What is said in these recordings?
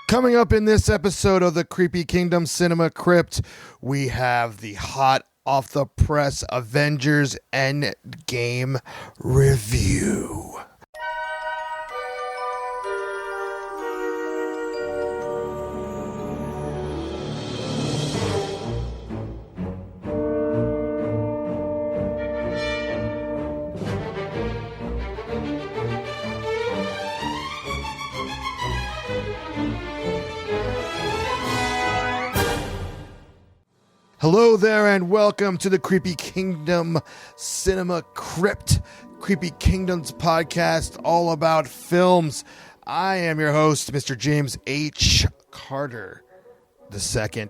Coming up in this episode of the Creepy Kingdom Cinema Crypt, we have the hot off the press Avengers Endgame review. Hello there and welcome to the Creepy Kingdom Cinema Crypt, Creepy Kingdom's podcast all about films. I am your host, Mr. James H. Carter II.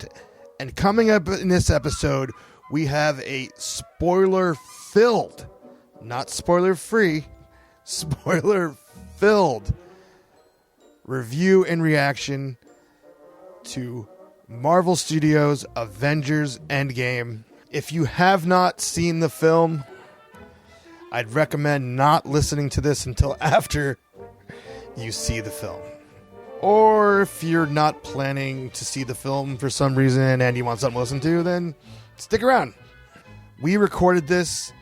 And coming up in this episode, we have a spoiler-filled, not spoiler-free, spoiler-filled review and reaction to Marvel Studios Avengers Endgame. If you have not seen the film, I'd recommend not listening to this until after you see the film. Or if you're not planning to see the film for some reason and you want something to listen to, then stick around. We recorded this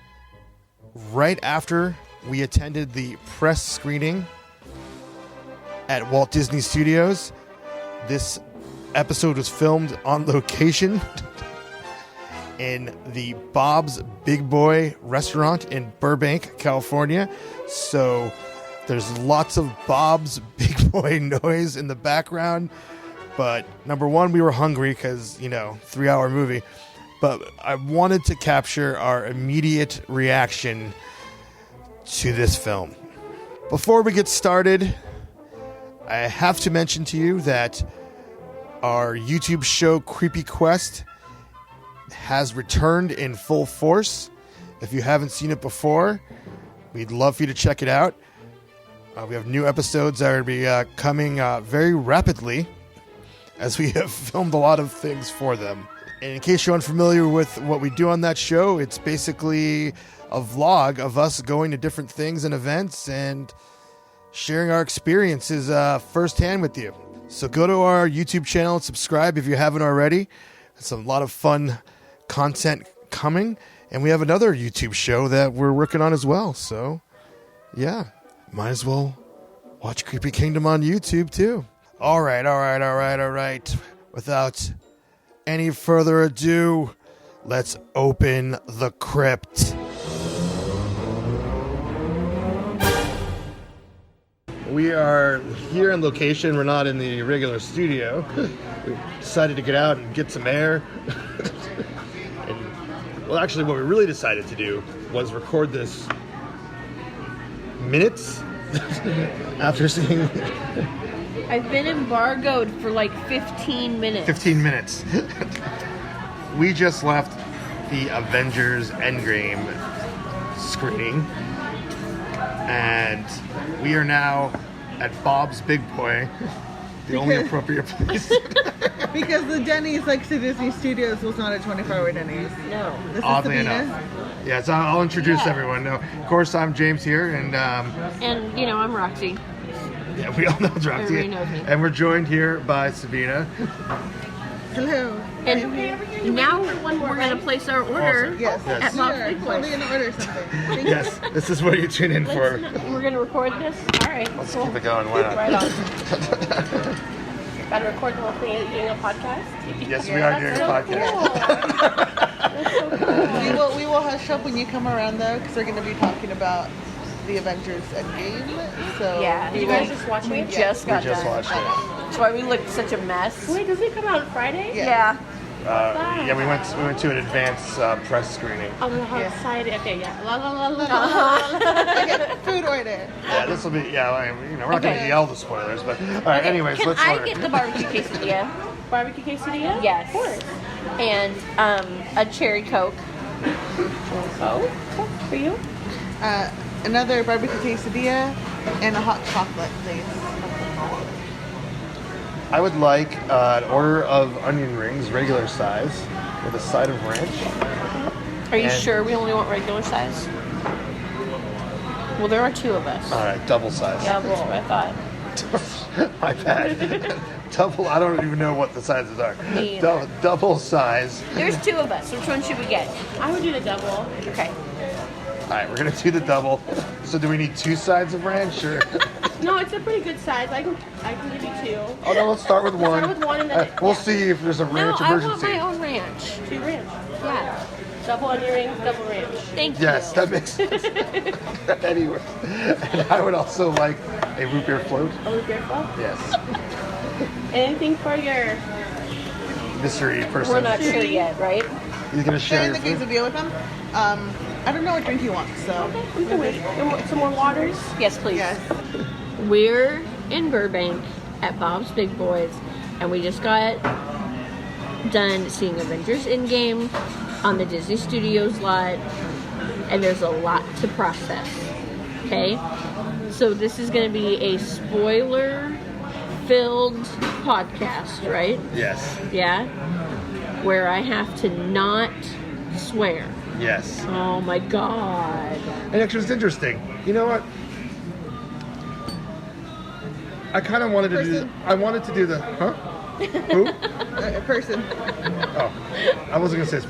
right after we attended the press screening at Walt Disney Studios. This episode was filmed on location in the Bob's Big Boy restaurant in Burbank, California. So there's lots of Bob's Big Boy noise in the background. But number one, we were hungry because, 3-hour movie. But I wanted to capture our immediate reaction to this film. Before we get started, I have to mention to you that our YouTube show, Creepy Quest, has returned in full force. If you haven't seen it before, we'd love for you to check it out. We have new episodes that are going to be coming very rapidly, as we have filmed a lot of things for them. And in case you're unfamiliar with what we do on that show, it's basically a vlog of us going to different things and events and sharing our experiences firsthand with you. So go to our YouTube channel and subscribe if you haven't already. It's a lot of fun content coming. And we have another YouTube show that we're working on as well. So, yeah, might as well watch Creepy Kingdom on YouTube too. All right. Without any further ado, let's open the crypt. We are here in location. We're not in the regular studio. We decided to get out and get some air. Actually, what we really decided to do was record this minutes after seeing... I've been embargoed for like 15 minutes. 15 minutes. We just left the Avengers Endgame screening. And we are now at Bob's Big Boy, the only appropriate place. Because the Denny's next to Disney Studios was not a 24-hour Denny's. No. This Oddly is enough. Yeah, so I'll introduce everyone. Now, of course, I'm James here, and I'm Roxy. Yeah, we all know it's Roxy. Everybody knows me. And we're joined here by Sabina. Hello. And now we're going to place our order Yes. at Bob's Big Boy. We're going to order something. Thank you. Yes, this is what you tune in for. We're going to record this? All right. Let's cool. keep it going. Why not? Right on. Got to record the whole thing doing a podcast? Yes, we are doing a podcast. That's so cool. We will hush up when you come around, though, because we're going to be talking about the Avengers Endgame. So Yeah. You guys just watching? We just got done. watched it. That's why we looked such a mess. Wait, does it come out on Friday? Yeah. Yeah, we went to an advanced press screening. On the hot side. Okay, yeah. La la la la. Okay, food order. Yeah, this will be. Yeah, we're not going to Okay. yell the spoilers, but all right. Anyways, Can let's I order. get the barbecue quesadilla? Barbecue quesadilla? Yes. Of course. And a cherry Coke. Oh, for you? Another barbecue quesadilla and a hot chocolate, please. I would like an order of onion rings, regular size, with a side of ranch. Are you And- sure we only want regular size? Well, there are two of us. All right, double size. Yeah, that's what I thought. My bad. Double, I don't even know what the sizes are. Me either. Double size. There's two of us. Which one should we get? I would do the double. Okay. All right, we're going to do the double. So do we need 2 sides of ranch? Or? No, it's a pretty good size. I can give you 2. Oh, no, let's start with one. Start with one and then We'll see if there's a No, ranch I want emergency. my own ranch. 2 ranch. Yeah. Double onion rings, double ranch. Thank Yes, you. that makes sense. Anyway, and I would also like a root beer float. A root beer float. Yes. Anything for your... Mystery person. We're not sure yet, right? He's going to share Sharing your the food. quesadilla with them. I don't know what drink you want, so. We can wait. Some more waters? Yes, please. Yes. We're in Burbank at Bob's Big Boys, and we just got done seeing Avengers Endgame on the Disney Studios Lot, and there's a lot to process. Okay? So this is going to be a spoiler-filled podcast, right? Yes. Yeah? Where I have to not swear. Yes. Oh my god. And actually, it's interesting. You know what? I kind of wanted to do. I wanted to do the. Huh? Who? A person. Oh, I wasn't gonna say.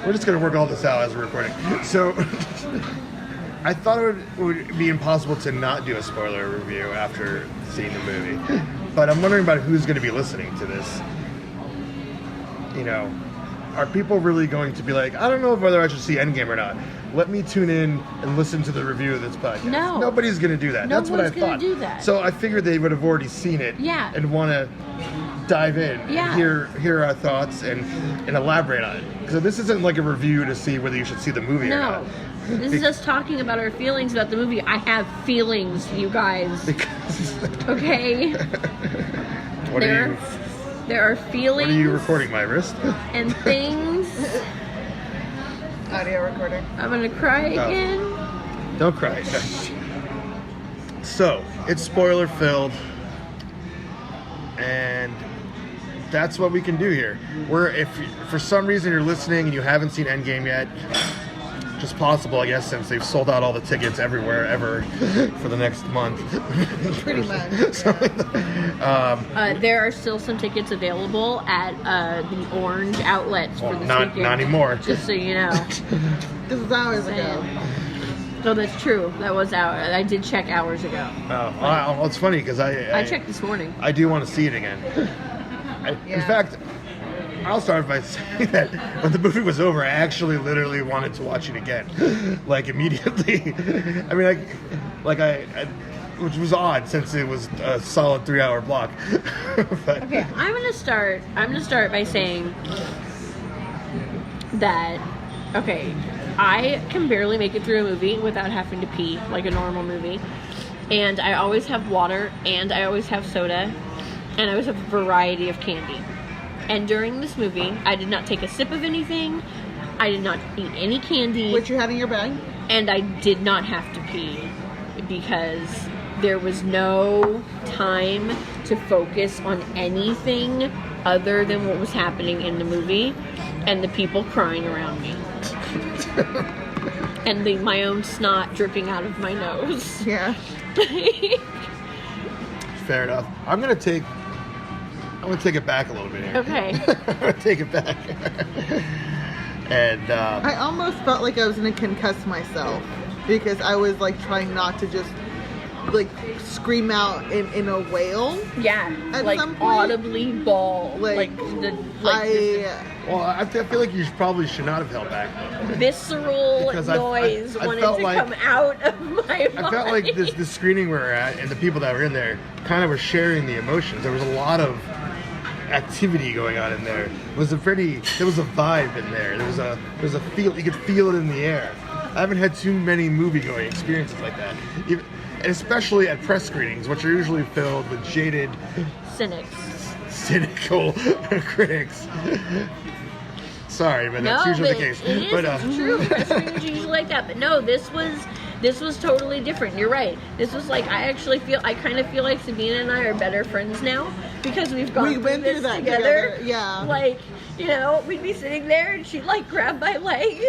We're just gonna work all this out as we're recording. So, I thought it would be impossible to not do a spoiler review after seeing the movie. But I'm wondering about who's going to be listening to this. You know, are people really going to be like, I don't know whether I should see Endgame or not. Let me tune in and listen to the review of this podcast. No. Nobody's going to do that. No That's what I one's gonna thought. do that. So I figured they would have already seen it. Yeah. And want to dive in. Yeah. And hear our thoughts and elaborate on it. So this isn't like a review to see whether you should see the movie or not. No. This is us talking about our feelings about the movie. I have feelings, you guys. Because Okay? There are feelings. What are you recording, my wrist? And things. Audio recording. I'm gonna cry again. Don't cry. So, it's spoiler filled. And that's what we can do here. If for some reason you're listening and you haven't seen Endgame yet, just possible, I guess, since they've sold out all the tickets everywhere ever for the next month. Pretty much. Yeah. There are still some tickets available at the Orange outlets for this weekend. Not anymore. Just so you know. This was hours ago. No, that's true. That was I did check hours ago. Oh, well, it's funny because I checked this morning. I do want to see it again. In fact, I'll start by saying that when the movie was over, I actually literally wanted to watch it again, like immediately. I mean, which was odd since it was a solid 3-hour block. But, Okay, I'm gonna start by saying that I can barely make it through a movie without having to pee like a normal movie, and I always have water, and I always have soda, and I always have a variety of candy. And during this movie, I did not take a sip of anything. I did not eat any candy. What you had in your bag? And I did not have to pee because there was no time to focus on anything other than what was happening in the movie and the people crying around me. And my own snot dripping out of my nose. Yeah. fair enough. I'm gonna take it back a little bit here. Okay. I'm gonna take it back. And I almost felt like I was going to concuss myself because I was like trying not to just like scream out in a wail. Yeah. At like some point, audibly bawl. I feel like you probably should not have held back. Visceral Because I noise wanted felt to like- come out of my body. I felt like the screening we were at and the people that were in there kind of were sharing the emotions. There was a lot of activity going on in there. There was a vibe in there. There was a feel. You could feel it in the air. I haven't had too many movie-going experiences like that. And especially at press screenings, which are usually filled with jaded, cynical critics. Sorry, but that's usually the case. It is, it's true. Press screenings are usually like that. But no, this was totally different. You're right. This was like, I kind of feel like Sabina and I are better friends now because we went through through that together. Yeah. Like, we'd be sitting there and she'd like grab my leg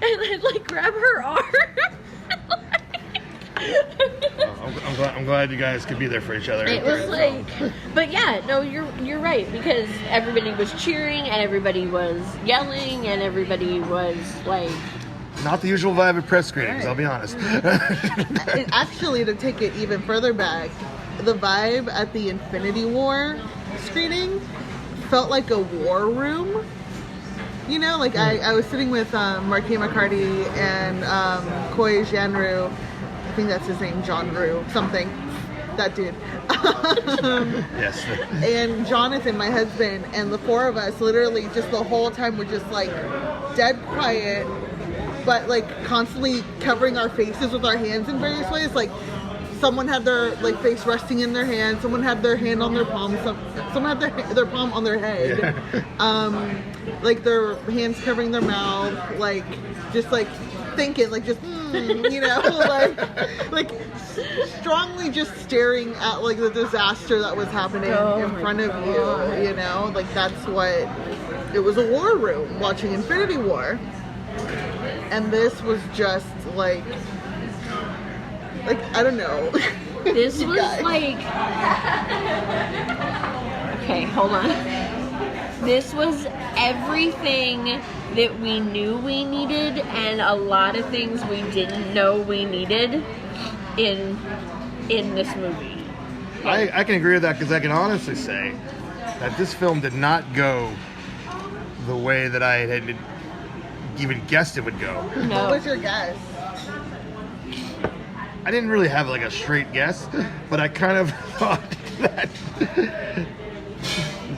and I'd like grab her arm. I'm glad you guys could be there for each other. It was like, but yeah, no, you're right, because everybody was cheering and everybody was yelling and everybody was like, not the usual vibe at press screenings, I'll be honest. Actually, to take it even further back, the vibe at the Infinity War screening felt like a war room. You know, like I was sitting with Marquis McCarty and Koi Janru. I think that's his name, John Rue, something. That dude. Yes. And Jonathan, my husband, and the four of us literally just the whole time were just like dead quiet, but like constantly covering our faces with our hands in various ways. Like someone had their like face resting in their hand, someone had their hand on their palm, someone had their palm on their head. Yeah. Like their hands covering their mouth, like just like thinking, like just you know, like strongly just staring at like the disaster that was happening in front of you. You know, like that's what it was, a war room watching Infinity War, and this was just like I don't know. This was like, okay, hold on. This was everything that we knew we needed and a lot of things we didn't know we needed in this movie. I can agree with that, because I can honestly say that this film did not go the way that I had even guessed it would go. No. What was your guess? I didn't really have like a straight guess, but I kind of thought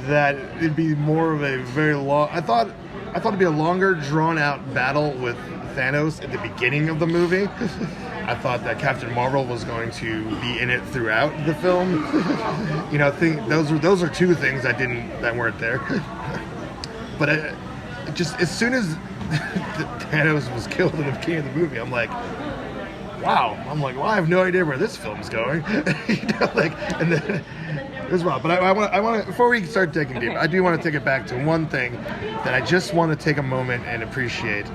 that it'd be more of a very long. I thought it'd be a longer, drawn-out battle with Thanos at the beginning of the movie. I thought that Captain Marvel was going to be in it throughout the film. You know, those are two things that weren't there. But it just as soon as Thanos was killed in the beginning of the movie, I'm like, wow. Well, I have no idea where this film's going. You know, like, and then it was wild. But I want to, before we start digging deep, I do want to take it back to one thing that I just want to take a moment and appreciate.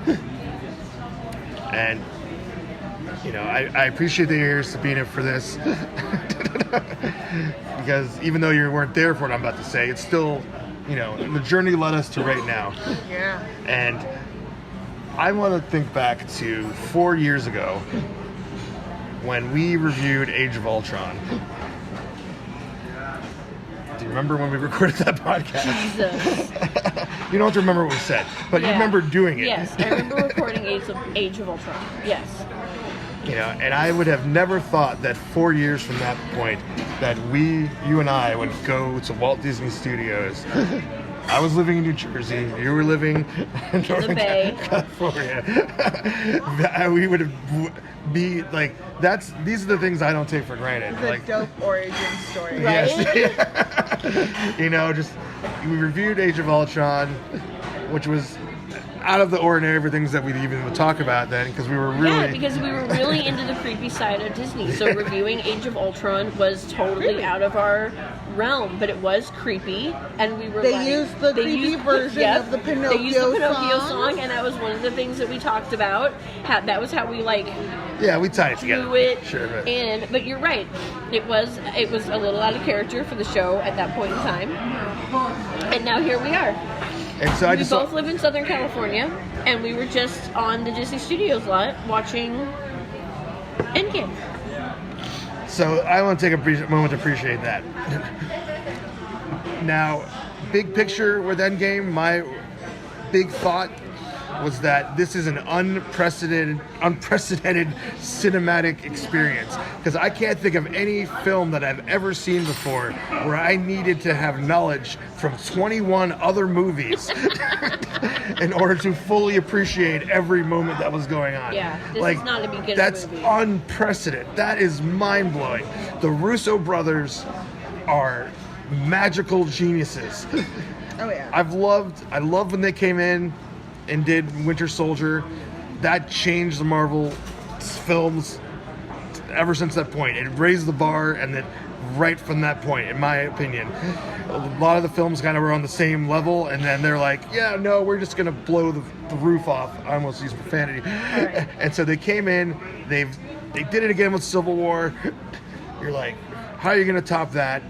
And, you know, I appreciate that you're here, Sabina, for this. Because even though you weren't there for what I'm about to say, it's still, you know, the journey led us to right now. Yeah. And I want to think back to 4 years ago when we reviewed Age of Ultron. Do you remember when we recorded that podcast? Jesus. You don't have to remember what we said, but you remember doing it. Yes, I remember recording Age of Ultron. Yes. You know, and I would have never thought that 4 years from that point that you and I would go to Walt Disney Studios. I was living in New Jersey. You were living in Northern California. We would be like, these are the things I don't take for granted. It's like, a dope origin story. Right? Yes. You know, just we reviewed Age of Ultron, which was out of the ordinary for things that we'd even talk about then, because we were really into the creepy side of Disney. So reviewing Age of Ultron was totally out of our realm, but it was creepy, and we were used the creepy version of the Pinocchio They used the Pinocchio song, and that was one of the things that we talked about. That was how we we tied it together. It sure, but you're right. It was a little out of character for the show at that point in time, and now here we are. And so we both live in Southern California, and we were just on the Disney Studios lot watching Endgame. So I want to take a moment to appreciate that. Now, big picture with Endgame, my big thought was that this is an unprecedented cinematic experience. Because I can't think of any film that I've ever seen before where I needed to have knowledge from 21 other movies in order to fully appreciate every moment that was going on. Yeah, this is not a beginner that's movie. Unprecedented. That is mind-blowing. The Russo brothers are magical geniuses. Oh yeah. I loved when they came in and did Winter Soldier. That changed the Marvel films ever since that point. It raised the bar, and then right from that point, in my opinion, a lot of the films kind of were on the same level, and then they're like, yeah, no, we're just gonna blow the roof off. I almost used profanity. Right. And so they came in, they did it again with Civil War. You're like, how are you gonna top that?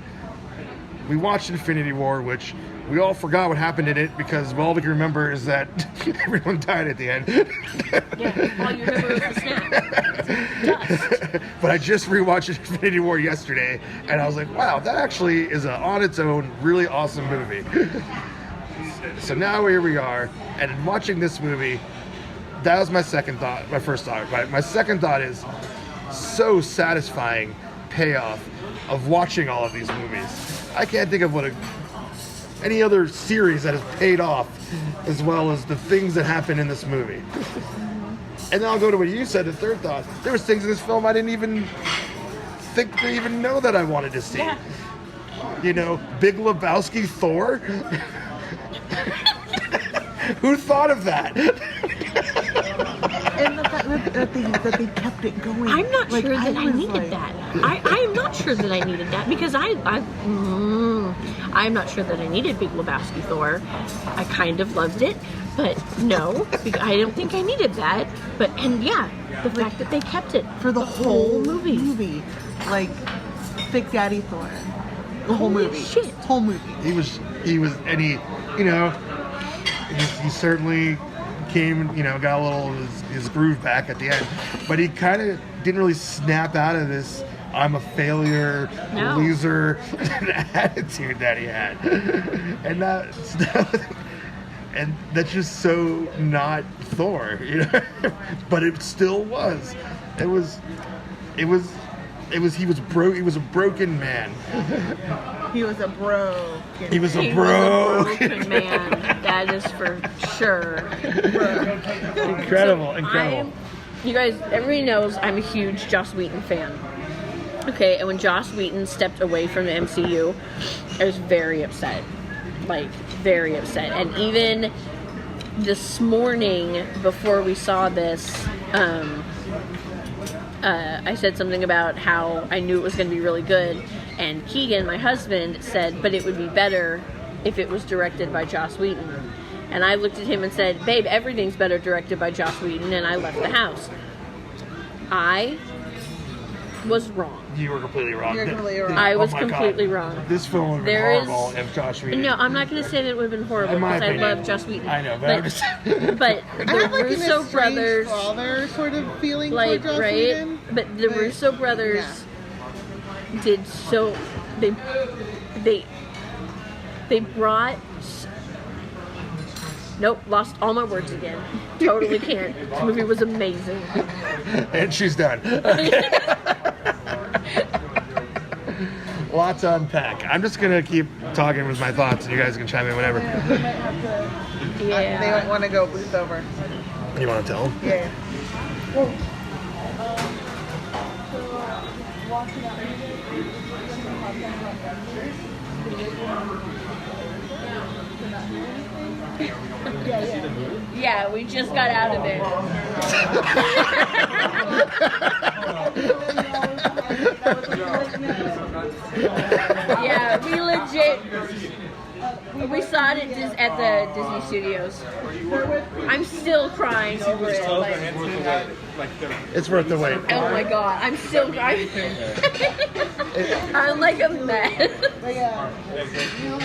We watched Infinity War, which we all forgot what happened in it because all we can remember is that everyone died at the end. Yeah, all you remember is the snap. Dust. But I just rewatched Infinity War yesterday, and I was like, wow, that actually is on its own really awesome movie. So now here we are, and watching this movie, that was my second thought, my first thought. Right? My second thought is so satisfying payoff of watching all of these movies. I can't think of any other series that has paid off as well as the things that happen in this movie. And then I'll go to what you said, the third thought. There was things in this film I didn't even think to even know that I wanted to see. Yeah. You know, Big Lebowski Thor? Who thought of that? And the fact that they kept it going. I'm not sure that I needed that. I am not sure that I needed that because I'm not sure that I needed Big Lebowski Thor. I kind of loved it, but no, I don't think I needed that. And the fact that they kept it for the whole movie. Like, Big Daddy Thor. The whole Holy movie. Shit. Whole movie. He certainly came, got a little of his groove back at the end, but he kind of didn't really snap out of this I'm a failure, loser attitude that he had. And that's just so not Thor, but it still was. He was a broken man. He was a broken man. That is for sure. Incredible. You guys, everybody knows I'm a huge Joss Whedon fan. Okay, and when Joss Whedon stepped away from the MCU, I was very upset. Like, very upset. And even this morning, before we saw this, I said something about how I knew it was going to be really good. And Keegan, my husband, said, but it would be better if it was directed by Joss Whedon. And I looked at him and said, babe, everything's better directed by Joss Whedon, and I left the house. I was wrong. You were completely wrong. You're completely wrong. I was completely wrong. This film would have been horrible if Joss Whedon... No, I'm not going to say that it would have been horrible because I love Joss Whedon. I know, but but I the have Russo brothers... father sort of feeling for Joss right? Whedon. But the Russo brothers did so... They brought... Nope, lost all my words again. Totally can't. This movie was amazing. And she's done. Lots to unpack. I'm just going to keep talking with my thoughts, and you guys can chime in whenever. We might have to... Yeah. They don't want to go booth over. You want to tell them? Yeah. Yeah, we just got out of it. Yeah, we legit. We saw it at the Disney Studios. I'm still crying over it. It's worth the wait. Oh my god, I'm still crying. I'm like a mess.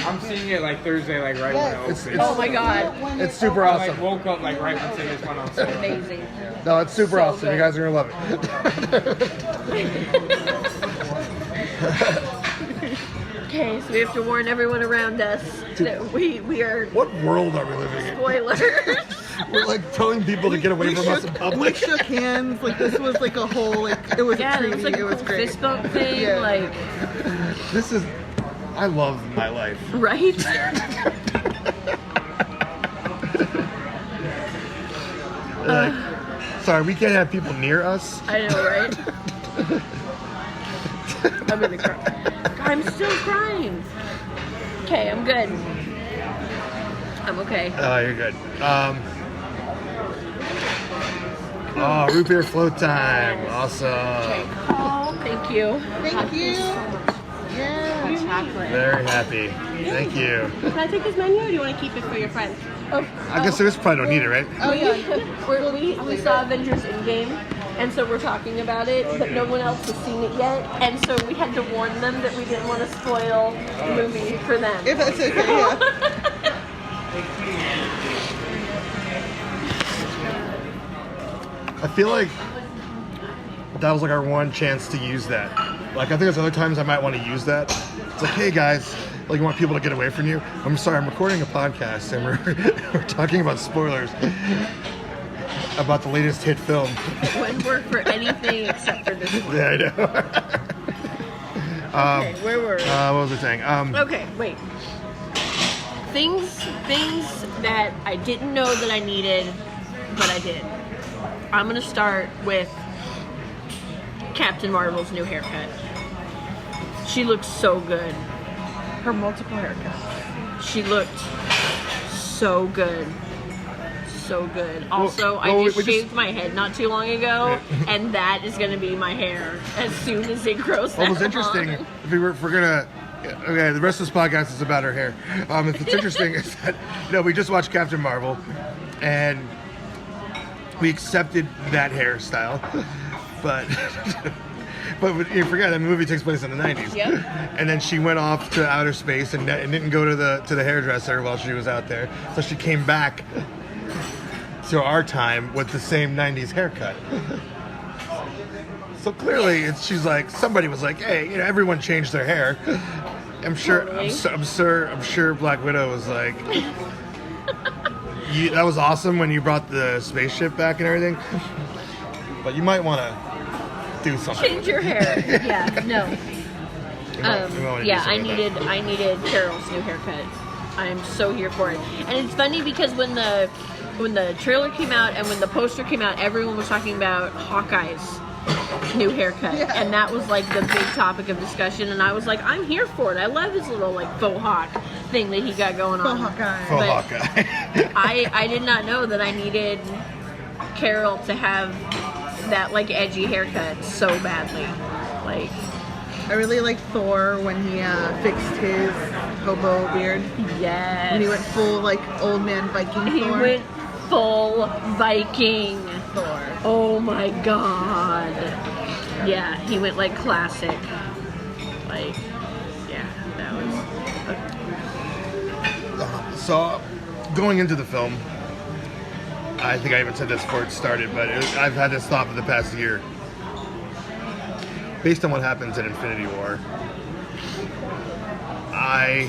I'm seeing it like Thursday, like right when it opens. Oh my god. It's super I awesome. woke up like right when tickets went on sale. Amazing. No, it's super awesome. good. You guys are going to love it. Okay, so we have to warn everyone around us that we are What world are we living in? spoilers. We're like telling people to get away from us in We public. shook hands. Like, this was like a whole, it was a Yeah, treaty. it was like a was cool great. fist bump thing, Yeah. like, I love my life. right? Sorry, we can't have people near us. I know, right? I'm gonna cry. I'm still crying. Okay, I'm good. I'm okay. Oh, you're good. Oh, root beer float time. Awesome. Oh, thank you. Thank you. Yeah. Chocolate. Very happy. Thank you. Can I take this menu or do you want to keep it for your friends? I guess this probably don't need it, right? Oh yeah. We saw Avengers Endgame, and so we're talking about it, but no one else has seen it yet, and so we had to warn them that we didn't want to spoil the movie for them. If that's okay, yeah. I feel like that was like our one chance to use that. Like, I think there's other times I might want to use that. It's like, hey guys, like, you want people to get away from you? I'm sorry, I'm recording a podcast and we're talking about spoilers about the latest hit film. It wouldn't work for anything except for this one. Yeah, I know. Okay, where were we? What was I saying? Okay, wait. Things that I didn't know that I needed, but I did. I'm gonna start with Captain Marvel's new haircut. She looked so good. Her multiple haircuts. She looked so good. So good. Also, I we shaved my head not too long ago, and that is gonna be my hair as soon as it grows What was that interesting, long. if we're gonna, okay, the rest of this podcast is about her hair. If it's interesting is that, we just watched Captain Marvel, and we accepted that hairstyle, but you forget that movie takes place in the 90s. Yep. And then she went off to outer space and didn't go to the hairdresser while she was out there, so she came back to our time with the same 90s haircut. So clearly, she's like, somebody was like, hey, everyone changed their hair. I'm sure. Totally. I'm sure Black Widow was like, that was awesome when you brought the spaceship back and everything. But you might want to do something. Change your hair. Yeah, no. I needed Carol's new haircut. I'm so here for it. And it's funny because when the trailer came out and when the poster came out, everyone was talking about Hawkeye's new haircut. Yeah. And that was like the big topic of discussion, and I was like, I'm here for it. I love his little like faux hawk thing that he got going on. Faux Hawkeye. Faux Hawkeye. I did not know that I needed Carol to have that like edgy haircut so badly. Like, I really like Thor when he fixed his hobo beard. yes. When he went full like old man Viking He Thor. went full Viking. Thor. Oh my god. Yeah, he went like classic. Like, yeah, that was. So, going into the film, I think I even said this before it started, but I've had this thought for the past year. Based on what happens in Infinity War, I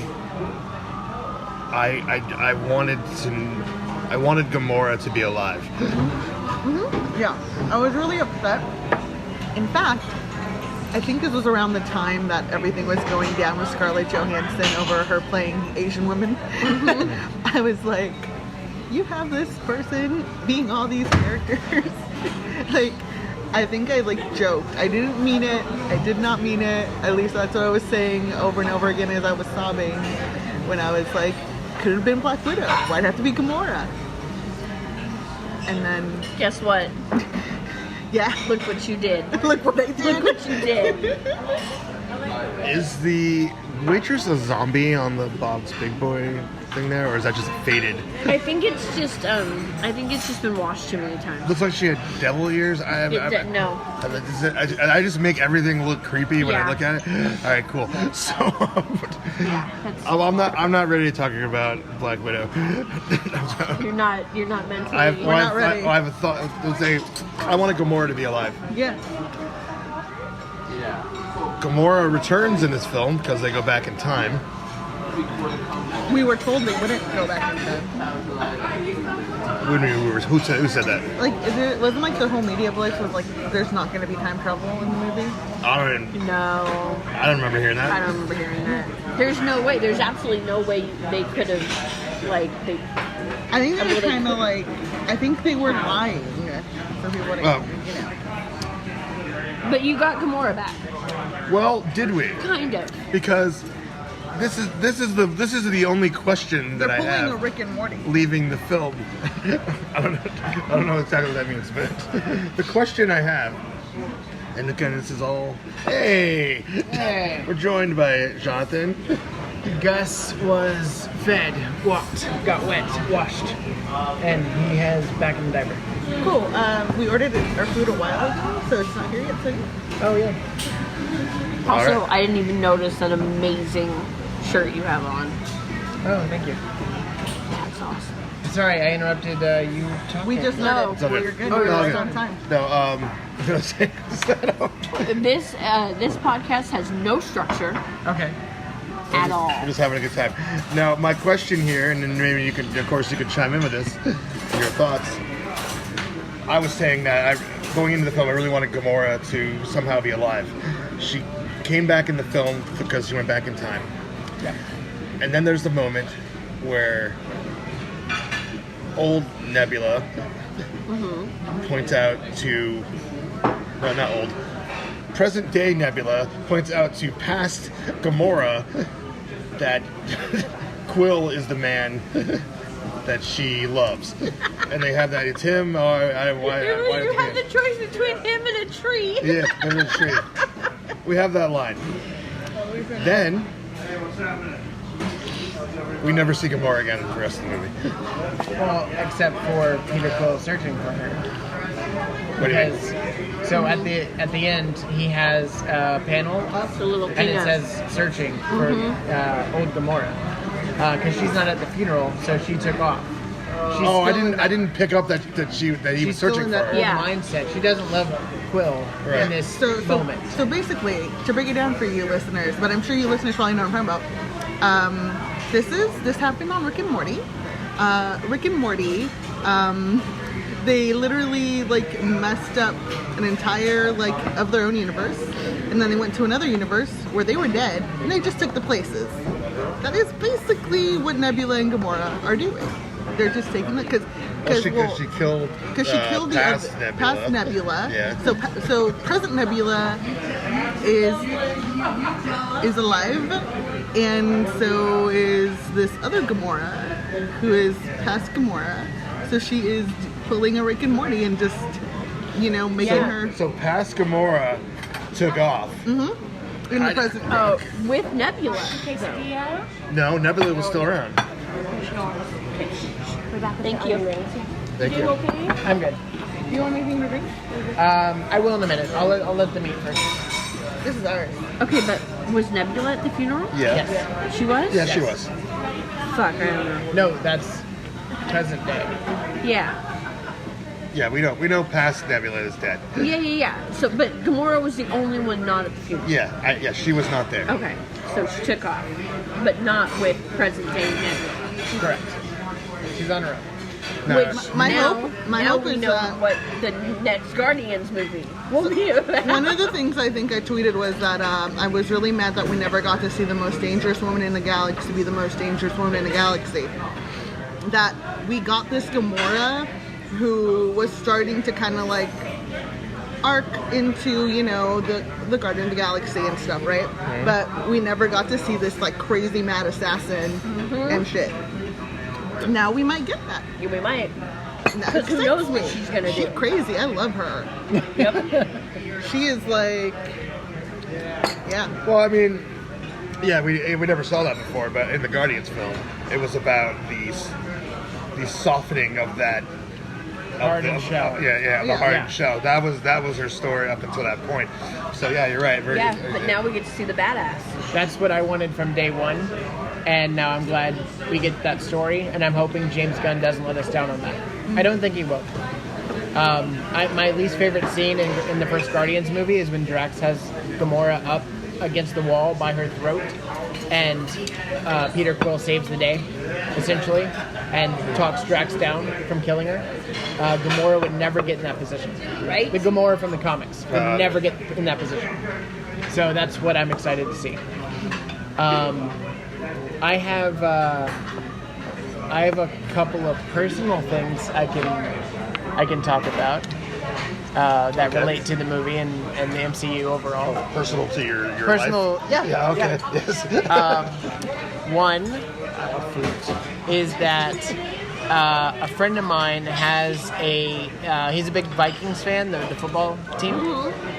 wanted Gamora to be alive. Mm-hmm. Yeah, I was really upset. In fact, I think this was around the time that everything was going down with Scarlett Johansson over her playing Asian women. Mm-hmm. I was like, you have this person being all these characters. Like, I think I like joked. I didn't mean it. I did not mean it. At least that's what I was saying over and over again as I was sobbing when I was like, could have been Black Widow. Why'd it have to be Gamora? And then, Guess what? yeah, Look what you did. look what I did. Look what you did. Is the waitress a zombie on the Bob's Big Boy thing there, or is that just faded? I think it's just been washed too many times. Looks like she had devil ears. No. I just make everything look creepy when I Yeah. look at it. All right, cool. So That's- I'm not ready to talking about Black Widow. You're not mentally. I not ready. I have a thought. Let's say I wanted Gamora to be alive. Yeah. Gamora returns in this film because they go back in time. We were told they wouldn't go back in time. Who said that? Like, wasn't like the whole media blitz was like, there's not going to be time travel in the movie? I don't remember hearing that. I don't remember hearing that. There's no way. There's absolutely no way they could have, like, they. I think they were kind of like, I think they were lying for people to, Oh. But you got Gamora back. Well, did we? Kind of. Because this is the only question that They're I pulling have a Rick and Morty. leaving the film. I don't know exactly what that means, but the question I have, and again, this is all. Hey, we're joined by Jonathan. Gus was fed, walked, got wet, washed, and he has back in the diaper. Cool. We ordered our food a while ago, so it's not here yet. So Oh yeah. Also, All right. I didn't even notice that amazing shirt you have on. Oh, thank you. That's awesome. Sorry, I interrupted you talking. we just No. started. Well, you're good. Oh, We're no, just okay. on time. No, This podcast has no structure Okay. at all. We're just having a good time. Now, my question here, and then maybe you can, of course, you could chime in with this, your thoughts. I was saying that going into the film, I really wanted Gamora to somehow be alive. She came back in the film because she went back in time. Yeah. And then there's the moment where old Nebula points out to, no, not old, present day Nebula points out to past Gamora that Quill is the man that she loves. And they have that, it's him, why You have the choice between him and a tree. yeah, in the tree. We have that line. Then we never see Gamora again for the rest of the movie. Well, except for Peter Quill searching for her. What do you mean? Because so at the end he has a panel up The little and it peanut. says searching for old Gamora because she's not at the funeral, so she took off. She's Oh, still in I didn't pick up that he She's was still searching in for that her. old Yeah. mindset. She doesn't love Quill Right. in this moment. So basically, to break it down for you listeners, but I'm sure you listeners probably know what I'm talking about. This happened on Rick and Morty. Rick and Morty, they literally like messed up an entire like of their own universe, and then they went to another universe where they were dead, and they just took the places. That is basically what Nebula and Gamora are doing. They're just taking it because She killed the past other, Nebula. past Nebula. Yeah. So present Nebula is alive, and so is this other Gamora, who is past Gamora. So she is pulling a Rick and Morty and just, making her So past Gamora took off. in the present. Oh, with Nebula. No, Nebula was still around. Thank you. Thank you. I'm good. Do you want anything to drink? I will in a minute. I'll let them eat first. This is ours. Okay, but was Nebula at the funeral? Yeah. Yes. She was? Yeah, she was. Fuck, I don't know. No, that's present day. Yeah. Yeah, we know past Nebula is dead. Yeah. So, but Gamora was the only one not at the funeral. Yeah, she was not there. Okay, so she took off, but not with present day Nebula. Correct. She's on her own. No, Which My now, hope we is know that- what the next Guardians movie will be about. One of the things I think I tweeted was that I was really mad that we never got to see the most dangerous woman in the galaxy be the most dangerous woman in the galaxy. That we got this Gamora who was starting to kind of like arc into, the Guardian of the Galaxy and stuff, right? Mm-hmm. But we never got to see this like crazy mad assassin and shit. Now we might get that. Yeah, we might. Because who knows what she's gonna do. She's crazy. I love her. Yep. She is like, yeah. Well, I mean, yeah, we never saw that before, but in the Guardians film, it was about the softening of that Hardened shell. the Yeah. hardened shell. That was her story up until that point. So yeah, you're right. Very, Yeah, but now we get to see the badass. That's what I wanted from day one, and now I'm glad we get that story, and I'm hoping James Gunn doesn't let us down on that. I don't think he will. My least favorite scene in the first Guardians movie is when Drax has Gamora up against the wall by her throat, and Peter Quill saves the day, essentially, and talks Drax down from killing her. Gamora would never get in that position. Right? The Gamora from the comics would never get in that position. So that's what I'm excited to see. I have a couple of personal things I can talk about. that relate to the movie and the MCU overall. Personal to your Personal, life? yeah. Yeah, okay. Yeah. Yes. One is that a friend of mine has he's a big Vikings fan, the football team,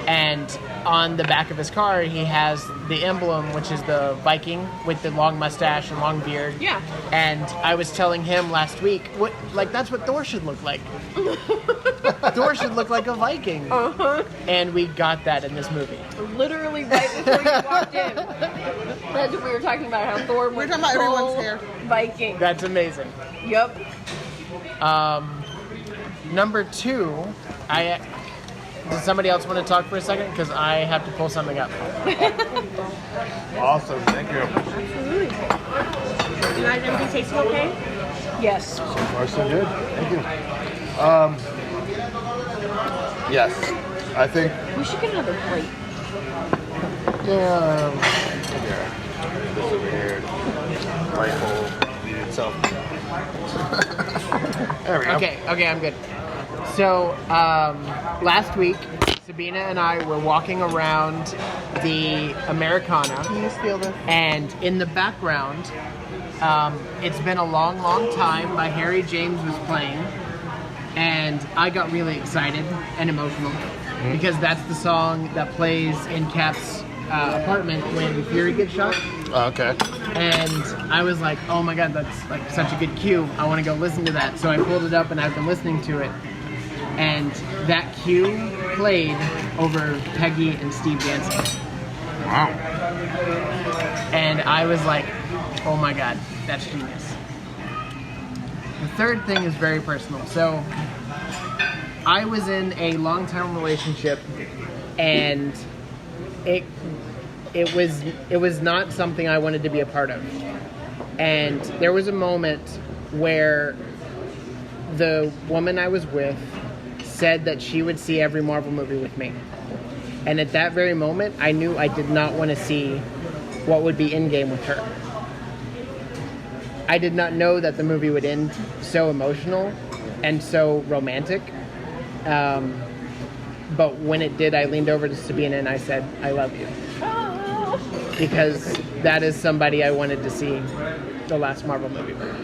and on the back of his car he has the emblem, which is the Viking with the long mustache and long beard. Yeah. And I was telling him last week, that's what Thor should look like. Thor should look like a Viking. Uh-huh. And we got that in this movie. Literally right before you walked in. That's what we were talking about, how Thor was We're talking about everyone's full hair. Viking. That's amazing. Yep. Number 2, does somebody else want to talk for a second? Because I have to pull something up. Awesome. Thank you. Absolutely. You guys, everything tasting okay? Yes. So far, so good. Thank you. Yes. I think. We should get another plate. Yeah. This over here. Rifle. Itself. There we go. Okay, I'm good. So, last week, Sabina and I were walking around the Americana. Can you steal this? And in the background, It's Been a Long, Long Time by Harry James was playing. And I got really excited and emotional because that's the song that plays in Cap's apartment when Fury gets shot. Okay. And I was like, oh my god, that's like such a good cue. I want to go listen to that. So I pulled it up and I've been listening to it. And that cue played over Peggy and Steve dancing. Wow. And I was like, oh my god, that's genius. The third thing is very personal. So I was in a long-term relationship and it was not something I wanted to be a part of. And there was a moment where the woman I was with said that she would see every Marvel movie with me. And at that very moment, I knew I did not want to see what would be Endgame with her. I did not know that the movie would end so emotional and so romantic. But when it did, I leaned over to Sabina and I said, I love you. Because that is somebody I wanted to see the last Marvel movie with.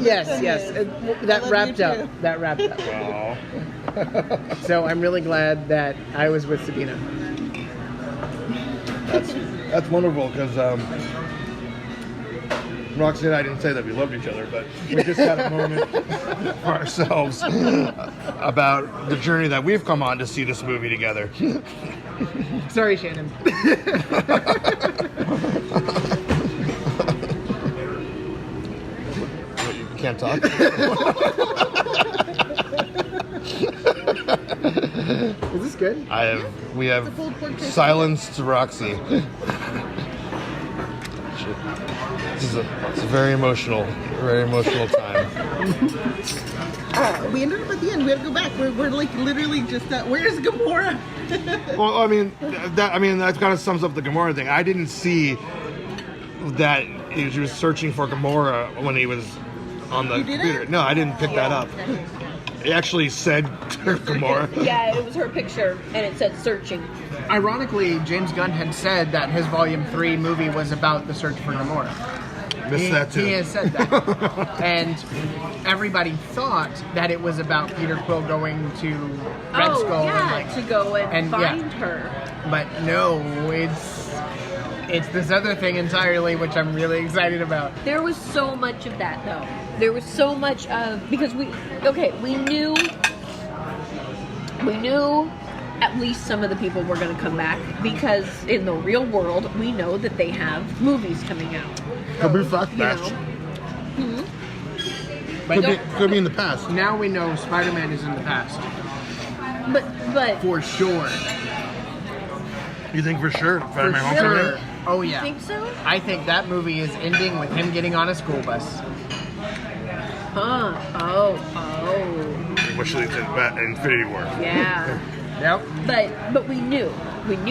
Yes. That wrapped up. That wrapped up. Wow. So I'm really glad that I was with Sabina. That's wonderful because Roxy and I didn't say that we loved each other, but we just had a moment for ourselves about the journey that we've come on to see this movie together. Sorry, Shannon. You can't talk? Is this good? We have silenced Roxy. It's a very emotional time. We ended up at the end. We had to go back. We're like literally just at, where's Gamora? Well, I mean, that kind of sums up the Gamora thing. I didn't see that he was searching for Gamora when he was on the computer. No, I didn't pick that up. It actually said Gamora. Yeah, it was her picture, and it said searching. Ironically, James Gunn had said that his Volume 3 movie was about the search for Gamora. Missed that too. He has said that. And everybody thought that it was about Peter Quill going to Red Skull and to go and find yeah. her. But no, it's this other thing entirely, which I'm really excited about. There was so much of that, though. There was so much of, because we knew at least some of the people were going to come back, because in the real world, we know that they have movies coming out. Could be flashbacks. Could be in the past. Now we know Spider-Man is in the past. But For sure. You think for sure? For sure. Oh yeah. You think so? I think that movie is ending with him getting on a school bus. Huh. Oh. Which leads to Infinity War. Yeah. Yep. But we knew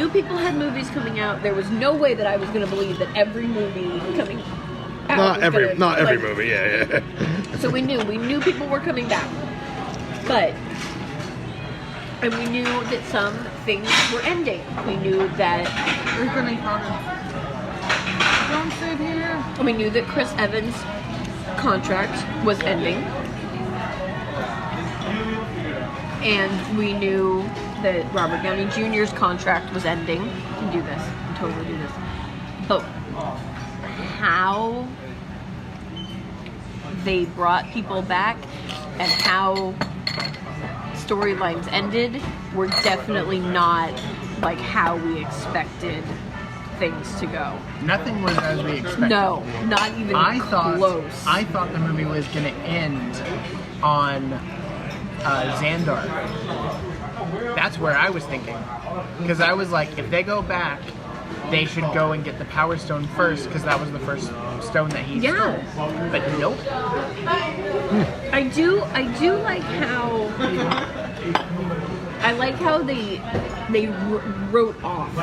people had movies coming out. There was no way that I was going to believe that every movie coming out Not every like, movie. Yeah. So we knew people were coming back. But And we knew that some things were ending. We knew that... We're getting crowded. Don't sit here. We knew that Chris Evans' contract was ending. And we knew that Robert Downey Jr.'s contract was ending. You can do this. You can totally do this. But how they brought people back and how storylines ended were definitely not like how we expected things to go. Nothing was as we expected. No, not even close. I thought the movie was going to end on Xandar. That's where I was thinking. Because I was like, if they go back, they should go and get the Power Stone first, because that was the first stone that he stole. But nope. I do like how they wrote off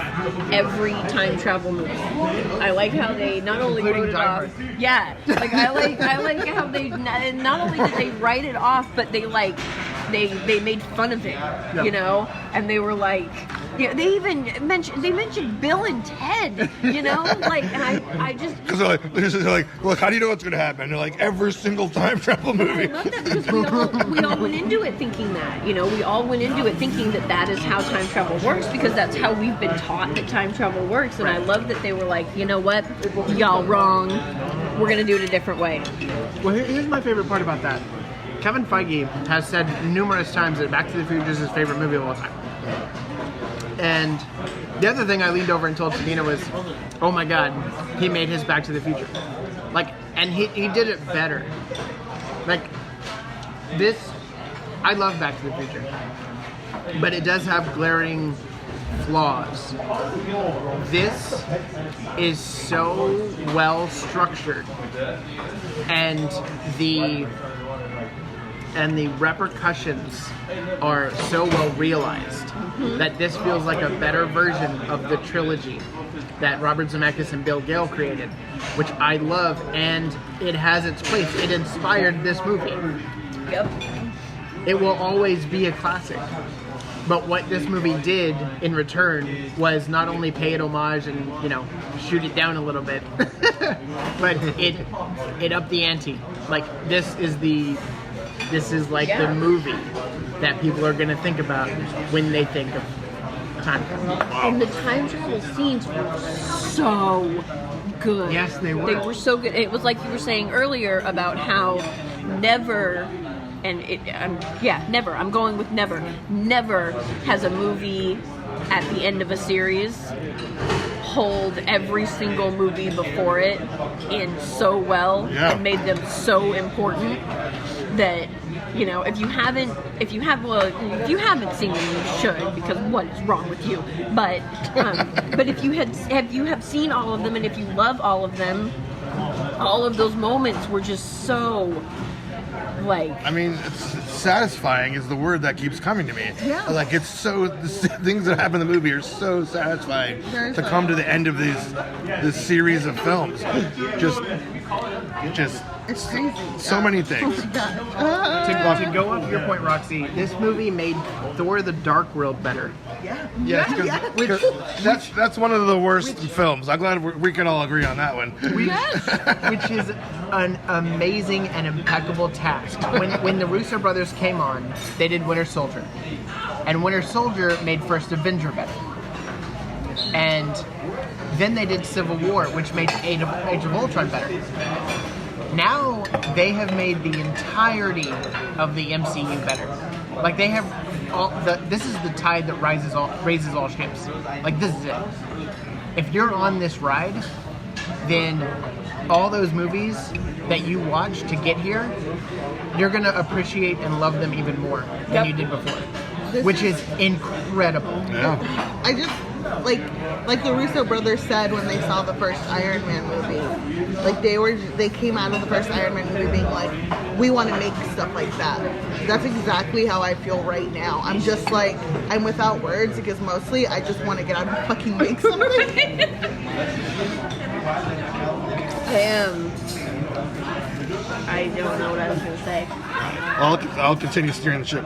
every time travel movie. I like how they not only wrote it off. Yeah, like I like how they not only did they write it off, but they made fun of it, you know, and they were like, yeah, they even mentioned Bill and Ted, you know, like, and I just because they're like, look, how do you know what's going to happen? And they're like, every single time travel movie. I love that because we all went into it thinking that, you know, we all went into it thinking that is how time travel works, because that's how we've been taught that time travel works. And I love that they were like, you know what, y'all wrong, we're gonna do it a different way. Well, here's my favorite part about that. Kevin Feige has said numerous times that Back to the Future is his favorite movie of all time. And the other thing I leaned over and told Sabina was, oh my god, he made his Back to the Future. Like, and he did it better. Like, this, I love Back to the Future. But it does have glaring flaws. This is so well structured. And the repercussions are so well realized that this feels like a better version of the trilogy that Robert Zemeckis and Bill Gale created, which I love, and it has its place. It inspired this movie. Yep. It will always be a classic. But what this movie did in return was not only pay it homage and, you know, shoot it down a little bit, but it upped the ante. Like, this is like the movie that people are going to think about when they think of time travel. And the time travel scenes were so good. Yes, they were. They were so good. It was like you were saying earlier about how never, never. I'm going with never. Never has a movie at the end of a series hold every single movie before it in so well and made them so important that, you know, if you haven't seen them, you should, because what is wrong with you? But if you have seen all of them, and if you love all of them, all of those moments were just so, like, I mean, it's satisfying is the word that keeps coming to me. Yeah. Like, it's so, the things that happen in the movie are so satisfying to come to the end of this series of films. Just It's crazy. so many things. To go off your point, Roxy, this movie made Thor: The Dark World better. Yes, that's one of the worst films. I'm glad we can all agree on that one. Which is an amazing and impeccable task. When the Russo brothers came on, they did Winter Soldier. And Winter Soldier made First Avenger better. And then they did Civil War, which made Age of Ultron better. Now they have made the entirety of the MCU better. Like, they have this is the tide that raises all ships. Like, this is it. If you're on this ride, then all those movies that you watch to get here, you're gonna appreciate and love them even more than you did before. Which is incredible. Yeah. I just like the Russo brothers said when they saw the first Iron Man movie. Like, they came out of the first Iron Man movie being like, we want to make stuff like that. That's exactly how I feel right now. I'm just like, I'm without words, because mostly I just want to get out and fucking make something. I don't know what I was going to say. I'll continue steering the ship.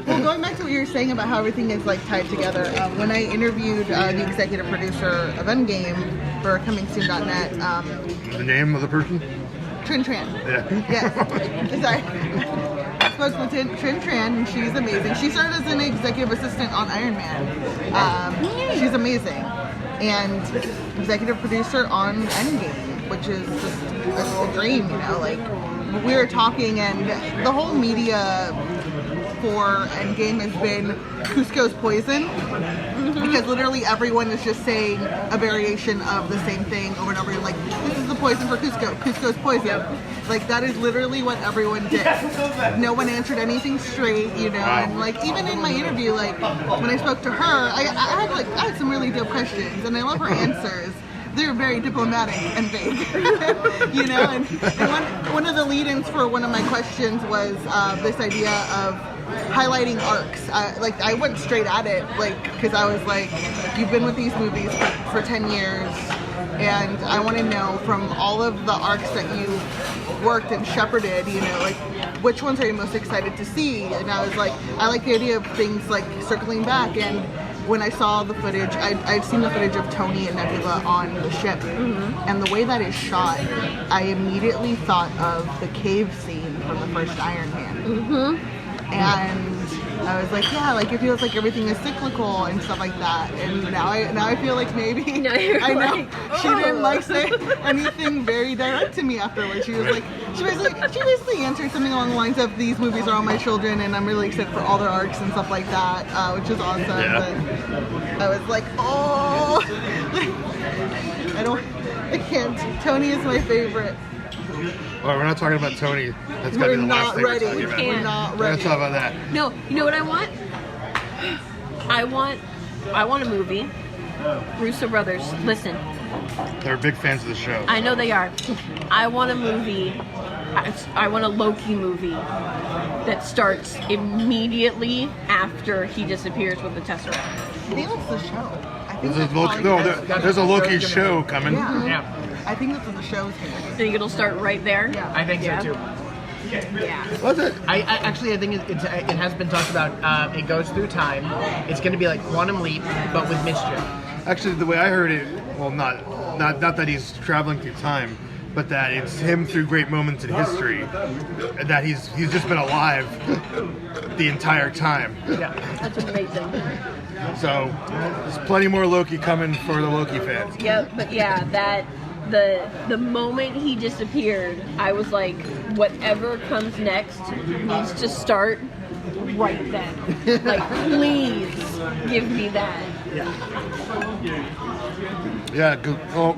Well, going back to what you were saying about how everything is like tied together, when I interviewed the executive producer of Endgame for ComingSoon.net, The name of the person? Trin Tran. Yeah. Yes. Sorry. I spoke with Trin Tran, and she's amazing. She started as an executive assistant on Iron Man. She's amazing. And executive producer on Endgame, which is just a dream, you know, like, we were talking, and the whole media for Endgame has been Cusco's poison, because literally everyone is just saying a variation of the same thing over and over again, like, this is the poison for Cusco, Cusco's poison. Like, that is literally what everyone did. No one answered anything straight, you know, and like, even in my interview, like, when I spoke to her, I had some really dope questions, and I love her answers. They're very diplomatic and vague, you know. And one of the lead-ins for one of my questions was this idea of highlighting arcs. I went straight at it, like, because I was like, you've been with these movies for 10 years, and I want to know from all of the arcs that you worked and shepherded, you know, like, which ones are you most excited to see? And I was like, I like the idea of things like circling back. And when I saw the footage, I'd seen the footage of Tony and Nebula on the ship, and the way that is shot, I immediately thought of the cave scene from the first Iron Man. And I was like, yeah, like, it feels like everything is cyclical and stuff like that. And now I feel like maybe I know like, she didn't like say anything very direct to me afterwards. She basically answered something along the lines of, these movies are all my children, and I'm really excited for all their arcs and stuff like that, which is awesome. But I was like, oh, I can't. Tony is my favorite. Well, we're not talking about Tony. That's got to be the last thing we're talking about. We're not We're ready. going to talk about that. No, you know what I want? I want a movie. Russo brothers, listen. They're big fans of the show. I know they are. I want a movie. I want a Loki movie that starts immediately after he disappears with the Tesseract. I think that's the show. I think There's that's a Loki, probably- there's a Loki show coming. Yeah. I think that's what the show's going to be. Think it'll start right there? Yeah. I think so too. Yeah. What's it? I think it has been talked about. It goes through time. It's going to be like Quantum Leap, but with mischief. Actually, the way I heard it, well, not that he's traveling through time, but that it's him through great moments in history, and that he's just been alive the entire time. Yeah. That's amazing. So there's plenty more Loki coming for the Loki fans. Yep, but yeah, the moment he disappeared, I was like, whatever comes next needs to start right then. Like, please give me that. Yeah, well,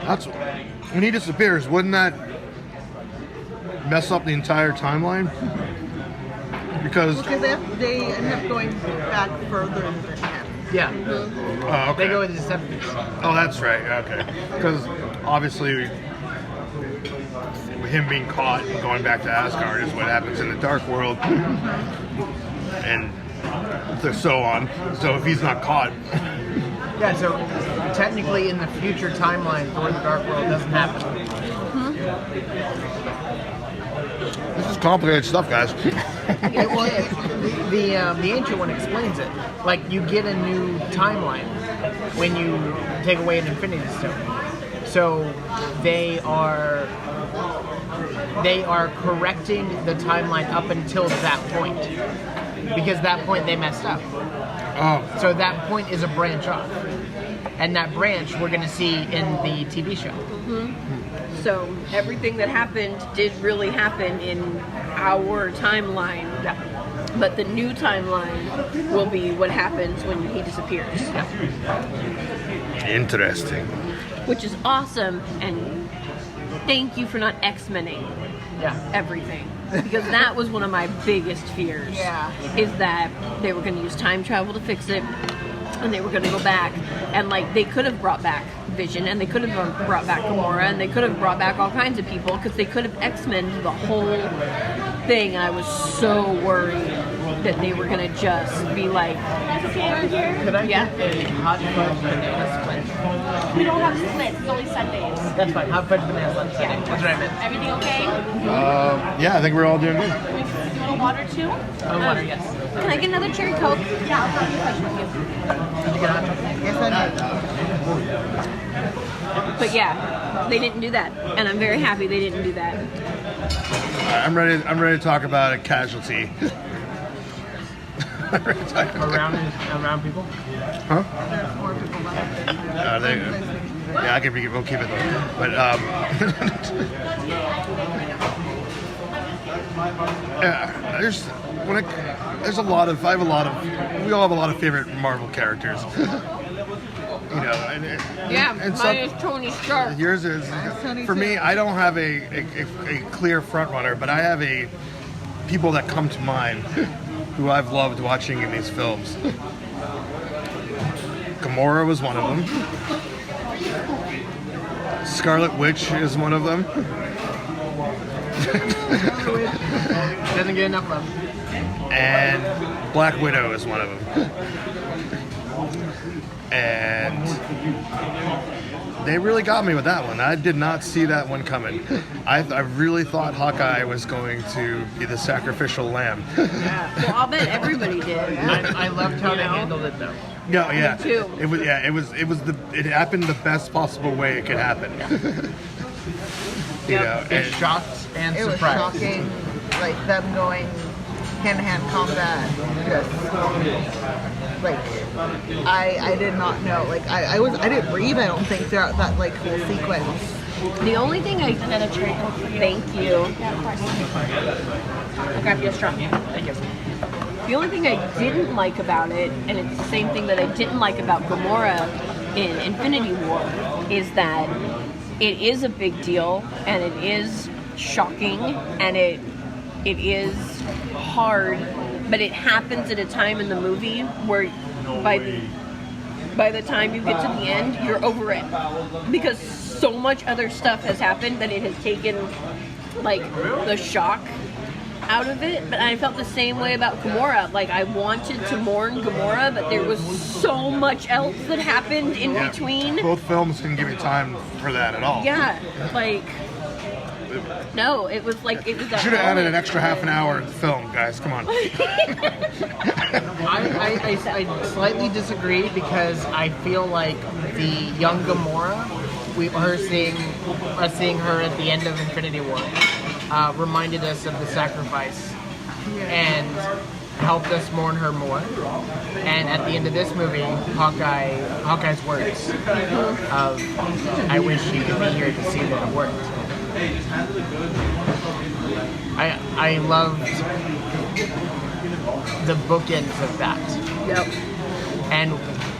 that's when he disappears. Wouldn't that mess up the entire timeline? Because they end up going back further than him. Yeah. oh, okay. They go into the 70s. Oh, that's right. Okay, because obviously him being caught and going back to Asgard is what happens in the Dark World, and so on. So if he's not caught, Yeah, so technically in the future timeline, Thor the Dark World doesn't happen. this is complicated stuff, guys. The ancient one explains it. Like, you get a new timeline when you take away an Infinity Stone. So they are correcting the timeline up until that point, because that point they messed up. Oh, So that point is a branch off, and that branch we're going to see in the TV show. So everything that happened did really happen in our timeline. Yeah. But the new timeline will be what happens when he disappears. interesting. Which is awesome, and thank you for not X-Mening Yeah. everything. Because that was one of my biggest fears. Yeah. Is that they were going to use time travel to fix it, and they were going to go back, and like, they could have brought back Vision, and they could have brought back Gamora, and they could have brought back all kinds of people, because they could have X-Men the whole thing. I was so worried that they were gonna just be like, Could I Yeah. get a hot fudge banana split? We don't have splits. It's only Sundays. That's fine. Hot fudge banana split. Yeah. That's what I meant. Everything okay? Yeah, I think we're all doing good. You want a water too? Oh, water, yes. can I get another cherry Coke? Yeah, I'll put you a question with you. Did you get a hot chocolate? Yes, I did. But yeah, they didn't do that, and I'm very happy they didn't do that. I'm ready to talk about a casualty. Around people? Huh? There's more people left. Yeah, we'll keep it though. But yeah, we all have a lot of favorite Marvel characters. You know, Yeah, and mine is Tony Stark. yours is Tony for me. too. I don't have a clear front runner, but I have people that come to mind who I've loved watching in these films. Gamora was one of them. Scarlet Witch is one of them. Doesn't get enough love. And Black Widow is one of them. And they really got me with that one. I did not see that one coming. I really thought Hawkeye was going to be the sacrificial lamb. Yeah. Well, I'll bet everybody did. I loved how they handled it though. No, yeah. too. It happened the best possible way it could happen. You know, It and shocked and It was surprised. shocking, like them going hand-to-hand combat. Just like I did not know. Like I didn't breathe. I don't think throughout that like whole sequence. The only thing Another cherry Coke for you. thank you. Yeah, of course. I'll grab you a straw. Thank you. The only thing I didn't like about it, and it's the same thing that I didn't like about Gamora in Infinity War, is that it is a big deal and it is shocking and it is hard, but it happens at a time in the movie where by the time you get to the end, you're over it because so much other stuff has happened that it has taken like the shock out of it. But I felt the same way about Gamora. Like I wanted to mourn Gamora, but there was so much else that happened in between. both films didn't give me time for that at all. Yeah, like no, it was that Should have added an moment. extra half an hour to the film, guys. Come on. I slightly disagree because I feel like the young Gamora, seeing her at the end of Infinity War, reminded us of the sacrifice and helped us mourn her more. And at the end of this movie, Hawkeye's words of "I wish you could be here to see that it worked." I loved the bookends of that. Yep. And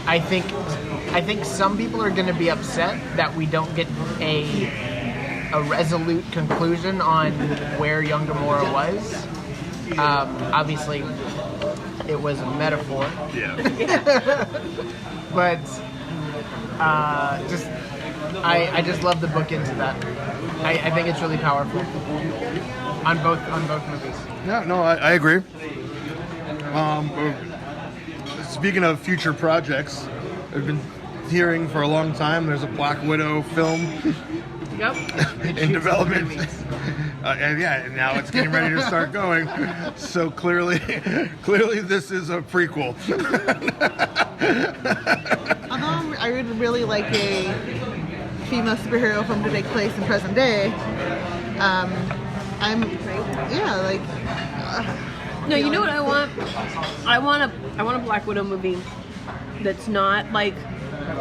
I think some people are going to be upset that we don't get a resolute conclusion on where young Gamora was. Obviously, it was a metaphor, Yeah. but I just love the bookends of that. I think it's really powerful on both movies. No, I agree. Speaking of future projects, I've been hearing for a long time there's a Black Widow film Yep. in development. And now it's getting ready to start going. So clearly this is a prequel. Although I would really like a female superhero film to take place in present day. No, you know what I want? I want a Black Widow movie that's not like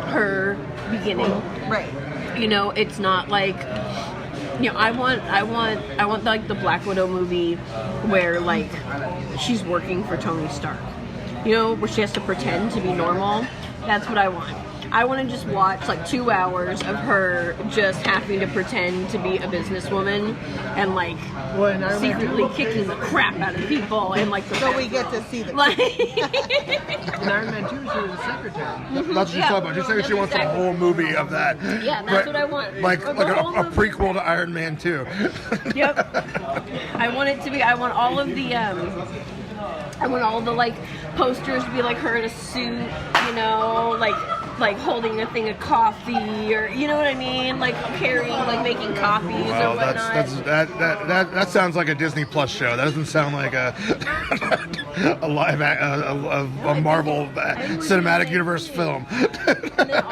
her beginning. Right. You know, it's not like, you know, I want like the Black Widow movie where like she's working for Tony Stark. You know, where she has to pretend to be normal. That's what I want. I want to just watch like 2 hours of her just having to pretend to be a businesswoman and like secretly kicking the crap out of people and like the So we get to see the like In Iron Man 2, she was a secretary. That's what she's talking about. She said she wants a whole movie of that. Yeah, that's what I want. Like The a whole movie. prequel to Iron Man 2. Yep. I want it to be. I want all of the I want all the like posters to be like her in a suit, you know, like holding a thing of coffee, or you know what I mean, like carrying, like making copies or whatnot. That sounds like a Disney Plus show. That doesn't sound like a a Marvel Cinematic Universe film. And then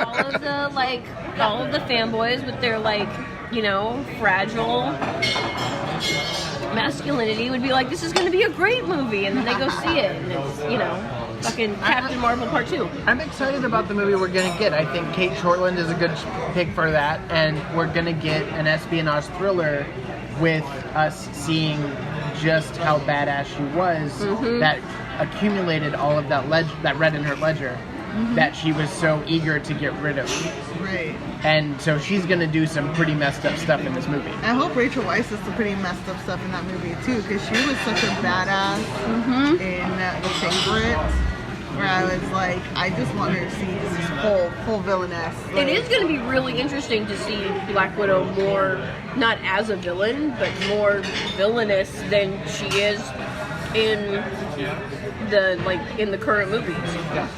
all of the fanboys with their like, you know, fragile masculinity would be like, this is going to be a great movie, and then they go see it, and it's, you know, fucking Captain Marvel Part 2. I'm excited about the movie we're gonna get. I think Kate Shortland is a good pick for that, and we're gonna get an espionage thriller with us seeing just how badass she was, that accumulated all of that that read in her ledger, that she was so eager to get rid of. Right. And so she's gonna do some pretty messed up stuff in this movie. I hope Rachel Weisz does some pretty messed up stuff in that movie too, because she was such a badass in The Favorite, where I was like, I just want her to see this full villainess. It is going to be really interesting to see Black Widow more, not as a villain, but more villainous than she is in the current movies.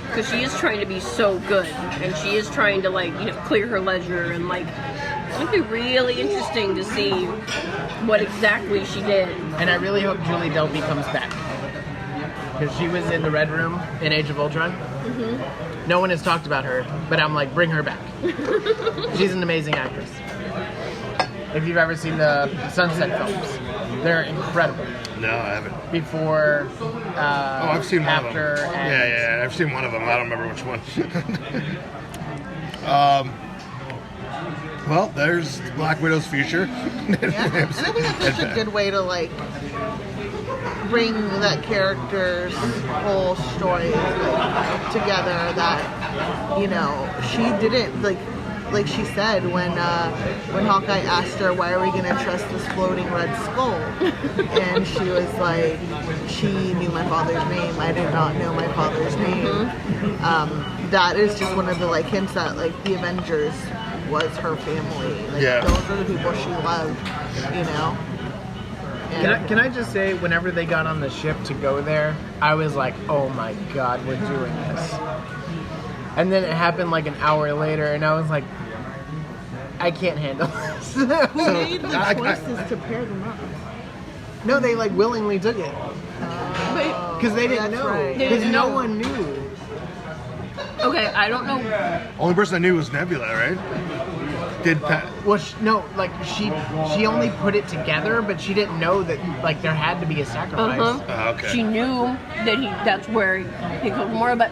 Because she is trying to be so good, and she is trying to like, you know, clear her ledger, and like, it's going to be really interesting to see what exactly she did. And I really hope Julie Delpy comes back, because she was in the Red Room in Age of Ultron. No one has talked about her, but I'm like, bring her back. She's an amazing actress. If you've ever seen the Sunset films, they're incredible. No, I haven't. Before, I've seen one after, of them. and Yeah, I've seen one of them. I don't remember which one. Well, there's Black Widow's future. And I think that's such a good way to like bring that character's whole story together. That, you know, she didn't like she said when Hawkeye asked her, why are we going to trust this floating red skull? And she was like, she knew my father's name. I did not know my father's name. That is just one of the like hints that like the Avengers was her family. Like, those are the people she loved, you know? Can I just say, whenever they got on the ship to go there, I was like, oh my god, we're doing this. And then it happened like an hour later, and I was like, I can't handle this. Who made the choices to pair them up? No, they like willingly took it. Because they didn't know. Right. Because no one knew. Okay, I don't know. Only person I knew was Nebula, right? Well, she only put it together, but she didn't know that like there had to be a sacrifice. Okay. She knew that that's where he could more, but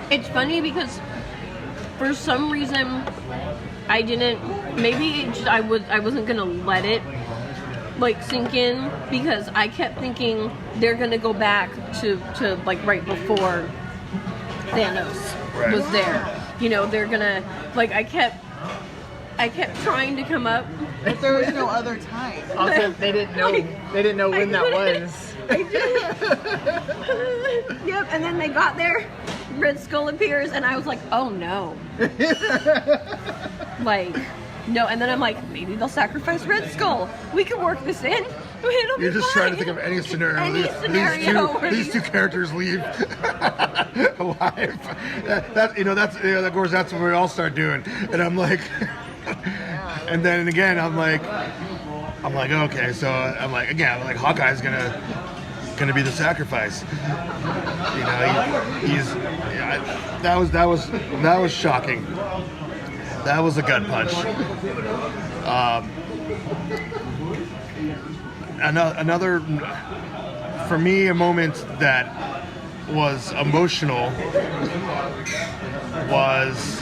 it's funny because for some reason I didn't. Maybe I wasn't gonna let it like sink in, because I kept thinking they're gonna go back to like right before Thanos was there. You know, they're gonna like I kept trying to come up. But there was no other time. Also, they didn't know. They didn't know when that was. I did. Yep. And then they got there. Red Skull appears, and I was like, "Oh no!" Like, no. And then I'm like, maybe they'll sacrifice Red Skull. We can work this in. It'll You're be just fine. trying to think of any scenario. These These two characters leave alive. Of course, that's what we all start doing. And I'm like, and then again, I'm like, okay, so I'm like, again, like Hawkeye's gonna be the sacrifice. You know, that was shocking. That was a gut punch. Another, for me, a moment that was emotional was,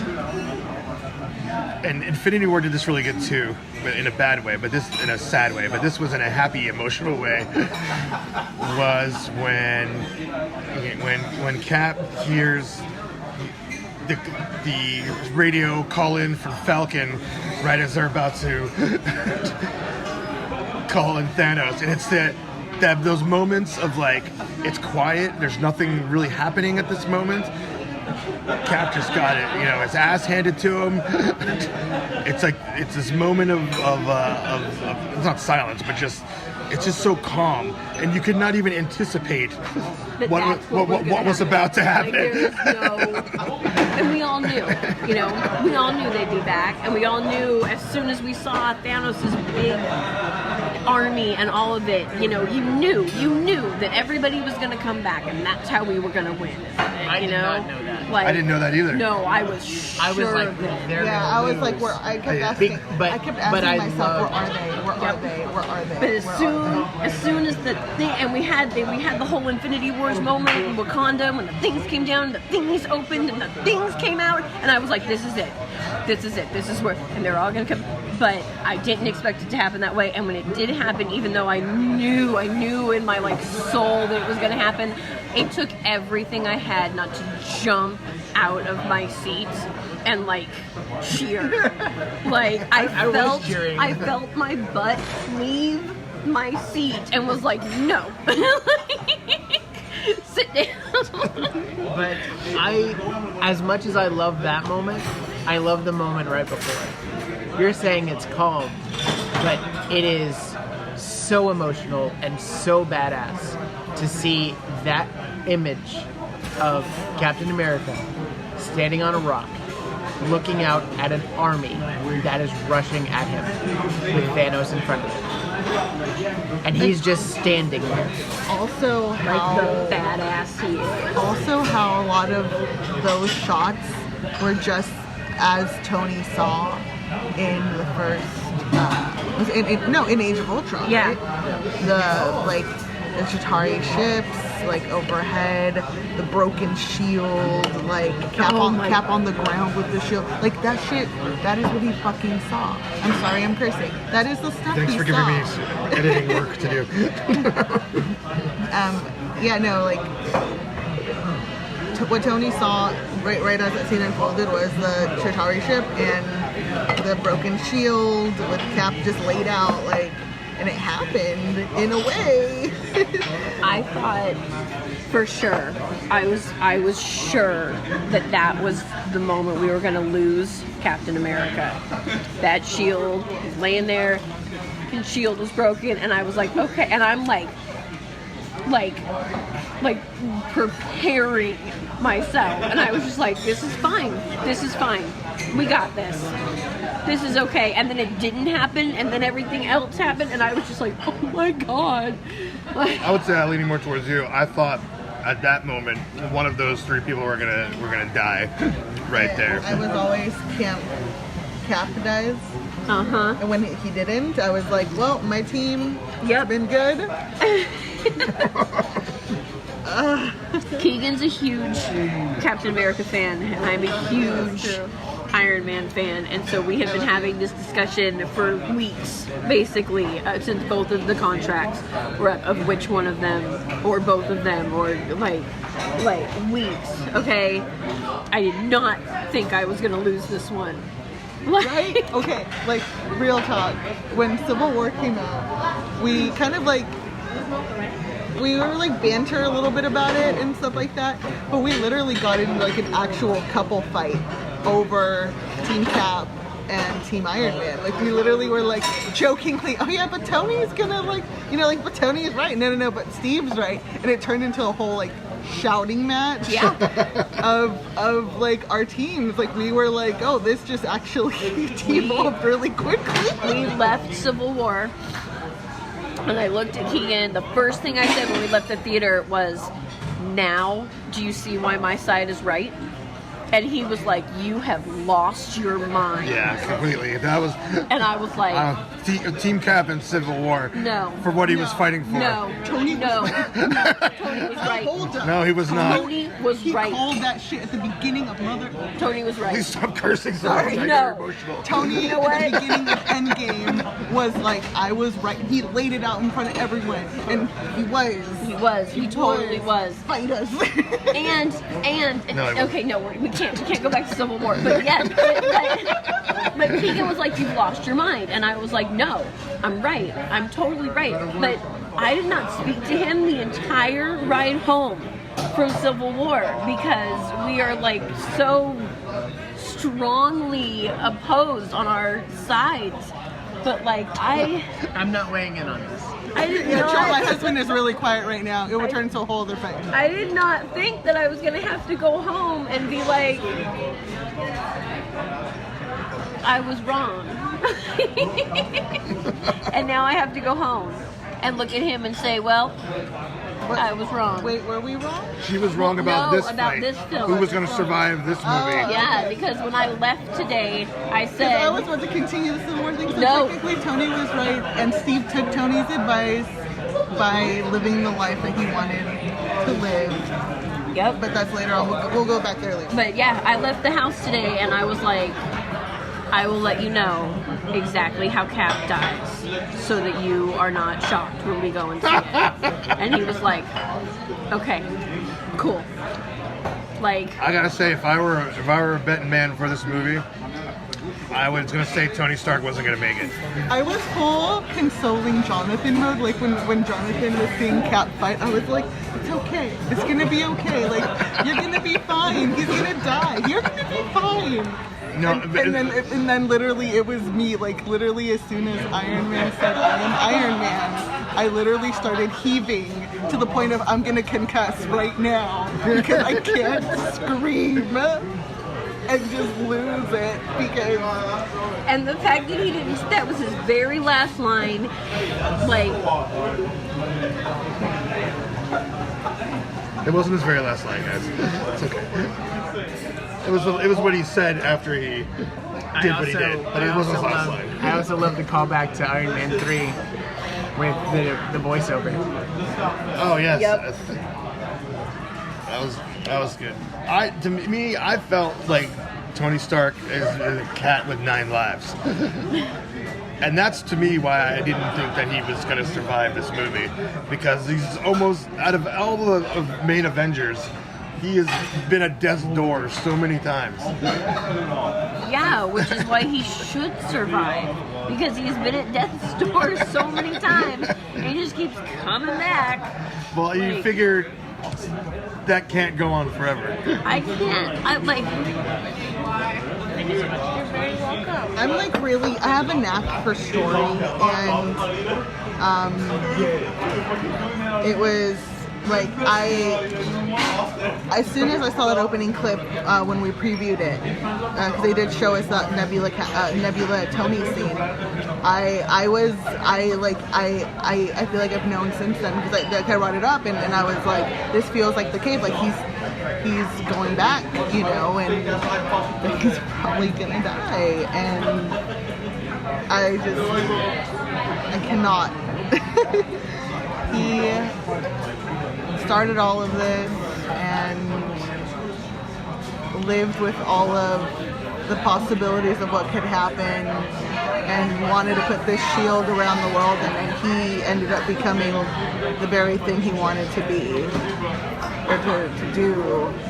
and Infinity War did this really good too, but in a bad way, but this in a sad way, but this was in a happy, emotional way, was when Cap hears the radio call in from Falcon right as they're about to call in Thanos, and it's that those moments of like, it's quiet, there's nothing really happening at this moment. Cap just got it, you know, his ass handed to him. It's like, it's this moment of it's not silence, but just it's just so calm, and you could not even anticipate That what that's what was about to happen. Like, there was no, and we all knew, we all knew they'd be back, and we all knew as soon as we saw Thanos' big army and all of it, you knew that everybody was going to come back, and that's how we were going to win. I did not know that. Like, I didn't know that either. No, I was sure. I was like, of it. they're Yeah, gonna I was lose. like, I kept asking, But I myself, love- where are they? Where are they? Where are they? But as Where soon are they? as soon as the thing, and we had the whole Infinity Wars moment in Wakanda when the things came down, and the things opened, and the things came out, and I was like, this is it, this is where, and they're all gonna come. But I didn't expect it to happen that way, and when it did happen, even though I knew in my like soul that it was gonna happen, it took everything I had not to jump out of my seat and like cheer. Like I was cheering. I felt my butt leave my seat and was like, no. Sit down. But as much as I love that moment, I love the moment right before. You're saying it's calm, but it is so emotional and so badass to see that image of Captain America standing on a rock, looking out at an army that is rushing at him with Thanos in front of him. And he's just standing there. Also, Like how the badass he is. also how a lot of those shots were just as Tony saw in the first was in Age of Ultron. Yeah. Right? The Chitauri ships, like overhead, the broken shield, like Cap on the ground with the shield, like that shit. That is what he fucking saw. I'm sorry, I'm cursing. That is the stuff Thanks he for giving saw. me some editing work to do. Yeah, no, like what Tony saw right as that scene unfolded was the Chitauri ship and the broken shield with Cap just laid out, like, and it happened in a way. I thought for sure, I was sure that was the moment we were going to lose Captain America. That shield was laying there, his shield was broken, and I was like, okay, and I'm like preparing myself, and I was just like, this is fine, we got this is okay. And then it didn't happen, and then everything else happened, and I was just like, oh my god. Like, I would say I'm leaning more towards you. I thought at that moment one of those three people were gonna die right there. I was always Cap dies. And when he didn't, I was like, well, my team has been good. Keegan's a huge Captain America fan, and I'm a huge Iron Man fan, and so we have been having this discussion for weeks, basically, since both of the contracts were up, of which one of them, or both of them, or like weeks, okay? I did not think I was going to lose this one. Right? Okay, like, real talk. When Civil War came out, we kind of like, we were like banter a little bit about it and stuff like that, but we literally got into like an actual couple fight over Team Cap and Team Iron Man. Like, we literally were like jokingly, oh yeah, but Tony's gonna like, but Tony is right. No, but Steve's right. And it turned into a whole like shouting match of like our teams. Like, we were like, oh, this just actually evolved really quickly. We left Civil War, and I looked at Keegan. The first thing I said when we left the theater was, now do you see why my side is right? And he was like, you have lost your mind. Yeah, completely. That was. And I was like, Team Cap in Civil War. No. For what he was fighting for. no, Tony was right. Hold up. No, he was not. Tony was He right. called that shit at the beginning of Mother. Tony was right. Please stop cursing so much. I No. get emotional. Tony, You know what? at the beginning of Endgame, was like, I was right. He laid it out in front of everyone, and he was. He totally was. Fight us. And No, it okay, no, we can't go back to Civil War. But yes, but Keegan was like, you've lost your mind, and I was like, no, I'm right. I'm totally right. But I did not speak to him the entire ride home from Civil War because we are like so strongly opposed on our sides. But like, I'm not weighing in on this. I did Yeah, not. Joel, my husband is really quiet right now. It will turn into a whole other thing. I did not think that I was gonna have to go home and be like, I was wrong. And now I have to go home and look at him and say, well, I was wrong. Wait, were we wrong? She was wrong about No, this about fight. this film. Who was going to survive this movie? Yeah, because when I left today, I Because I was said, about to continue this some more things. So No. technically, Tony was right, and Steve took Tony's advice by living the life that he wanted to live. yep. But that's later on. We'll go back there later. But yeah, I left the house today and I was like, I will let you know exactly how Cap dies so that you are not shocked when we go and see it. And he was like, okay, cool. Like, I gotta say, if I were a betting man for this movie, I was gonna say Tony Stark wasn't gonna make it. I was full consoling Jonathan mode. Like when Jonathan was seeing Cap fight, I was like, it's okay. It's gonna be okay. Like, you're gonna be fine. He's gonna die. You're gonna be fine. No, And then literally it was me. Like literally as soon as Iron Man said I am Iron Man, I literally started heaving to the point of I'm gonna concuss right now because I can't scream and just lose it because and the fact that he didn't, that was his very last line, like, it wasn't his very last line, guys. It's okay. It was what he said after he did what he did, but it wasn't his last line. I also love the callback to Iron Man 3 with the voiceover. Oh yes. Yep. That was good. To me, I felt like Tony Stark is a cat with 9 lives. And that's to me why I didn't think that he was going to survive this movie, because he's almost, out of all the main Avengers, he has been at death's door so many times. yeah, which is why he should survive. Because he's been at death's door so many times, and he just keeps coming back. Well, you Like, figured that can't go on forever. I can't. I like. You're very welcome. I'm like really, I have a knack for story, and it was like as soon as I saw that opening clip when we previewed it, because they did show us that Nebula Tony scene, I feel like I've known since then, because I brought it up and I was like, this feels like the cave, like he's going back, you know, and he's probably gonna die, and I cannot. He started all of this and lived with all of the possibilities of what could happen, and wanted to put this shield around the world, and then he ended up becoming the very thing he wanted to be, or to do,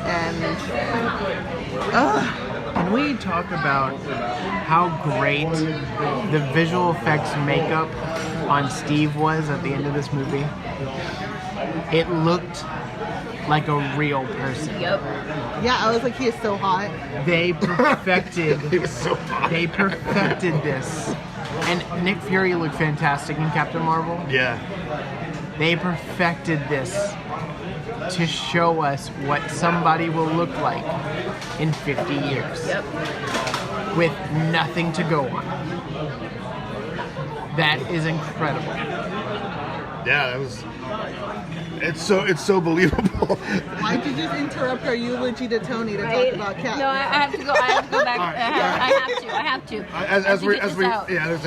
and Can we talk about how great the visual effects makeup on Steve was at the end of this movie? It looked like a real person. Yep. yeah, I was like, he is so hot. They perfected. He was so hot. They perfected this, and Nick Fury looked fantastic in Captain Marvel. Yeah. They perfected this to show us what somebody will look like in 50 years. Yep. With nothing to go on. That is incredible. Yeah, that was. It's so believable. Why'd you just interrupt our eulogy to Tony to Right? talk about Cat? No, I have to go. I have to go back. All right. I have to. As we get this out. yeah, as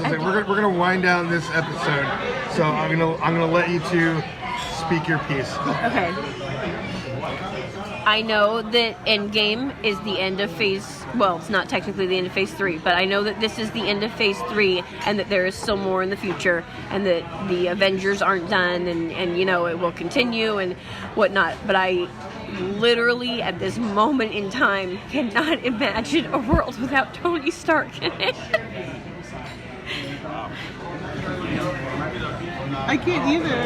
I say, we're gonna wind down this episode. So I'm gonna let you two speak your piece. Okay. I know that Endgame is the end of phase. Well, it's not technically the end of phase 3, but I know that this is the end of phase 3, and that there is still more in the future, and that the Avengers aren't done, and you know, it will continue and whatnot. But I literally, at this moment in time, cannot imagine a world without Tony Stark in it. I can't either.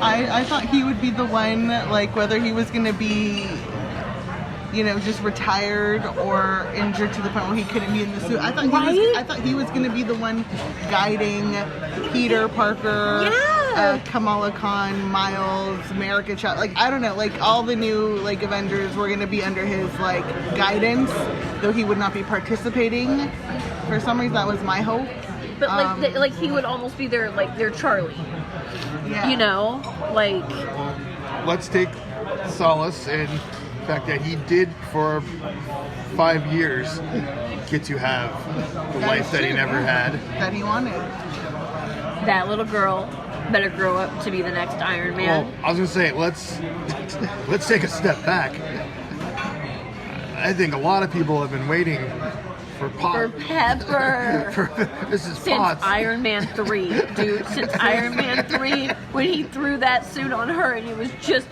I thought he would be the one, like, whether he was going to be just retired or injured to the point where he couldn't be in the suit. I thought he was going to be the one guiding Peter Parker, Kamala Khan, Miles, America Chavez. Like, I don't know, like all the new like Avengers were going to be under his like guidance, though he would not be participating. For some reason, that was my hope. But like he would almost be their Charlie. Yeah. You know, like. Let's take solace in the fact that he did for 5 years get to have the life that he never had. That he wanted. That little girl better grow up to be the next Iron Man. Well, I was gonna say let's take a step back. I think a lot of people have been waiting for Pepper. This is Since Potts. Iron Man 3, dude. Since Iron Man 3, when he threw that suit on her and it was just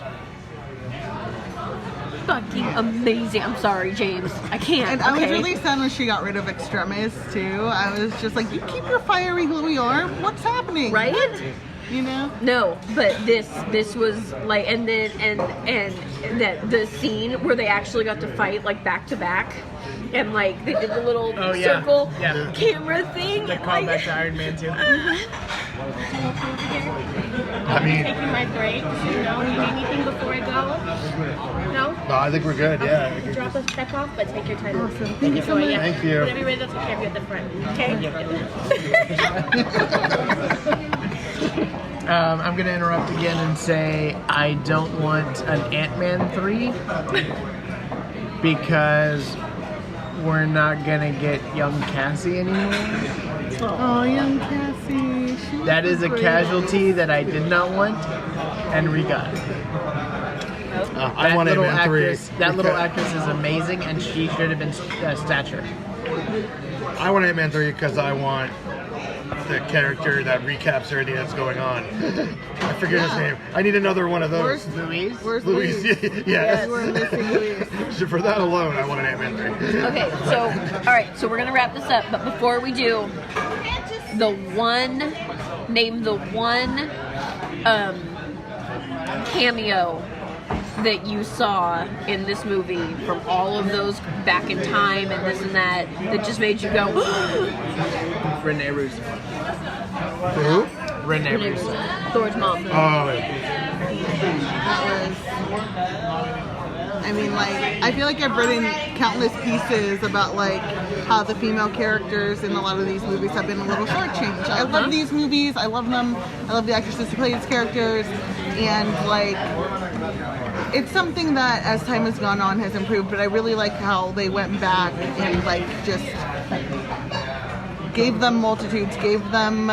fucking amazing. I'm sorry, James. I can't. And I was really sad when she got rid of Extremis too. I was just like, you keep your fiery Louis arm. What's happening? Right? You know? No, but this was like, and that the scene where they actually got to fight like back to back, and like they did the little circle camera thing. The callback to Iron Man 2. I mean, Taking my break. No, you need anything before I go? No? no, I think we're good. Yeah. Drop us back off, but take your time. Awesome. Thank you so much. Thank you. Whenever you're ready, that's okay. I'll be at the front. Okay? I'm going to interrupt again and say I don't want an Ant-Man 3 because we're not going to get young Cassie anymore. Oh, young Cassie. That is a casualty that I did not want, and we got. I want Ant-Man 3. That little actress is amazing, and she should have been Stature. I want Ant-Man 3 because I want the character that recaps everything that's going on. I forget his name. I need another one of those. Where's Louise? Yes. We're missing Louise. For that alone, I want an Ant-Man 3. Okay, so all right, so we're gonna wrap this up, but before we do, name the one cameo that you saw in this movie from all of those back in time and this and that just made you go Renee Russo. Who? Renee Russo. Thor's mom. Oh, I mean, like, I feel like I've written countless pieces about, like, how the female characters in a lot of these movies have been a little shortchanged. I love these movies. I love them. I love the actresses who play these characters. And, like, it's something that, as time has gone on, has improved. But I really like how they went back and, like, just gave them multitudes, gave them,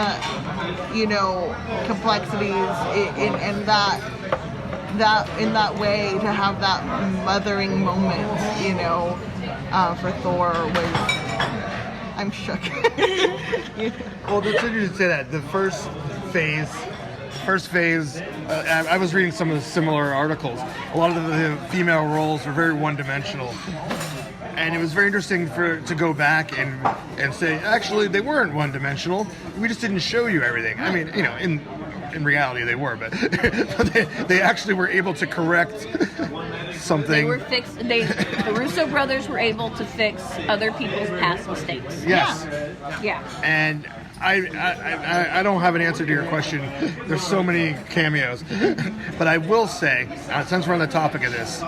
complexities, and that in that way to have that mothering moment, for Thor was, I'm shook. well, it's interesting to say that. The first phase, I was reading some of the similar articles. A lot of the female roles were very one-dimensional. And it was very interesting to go back and say, actually, they weren't one-dimensional. We just didn't show you everything. I mean, in reality they were, but they actually were able to correct something. They were fixed. The Russo brothers were able to fix other people's past mistakes. Yes. Yeah. And I don't have an answer to your question. There's so many cameos. But I will say, since we're on the topic of this,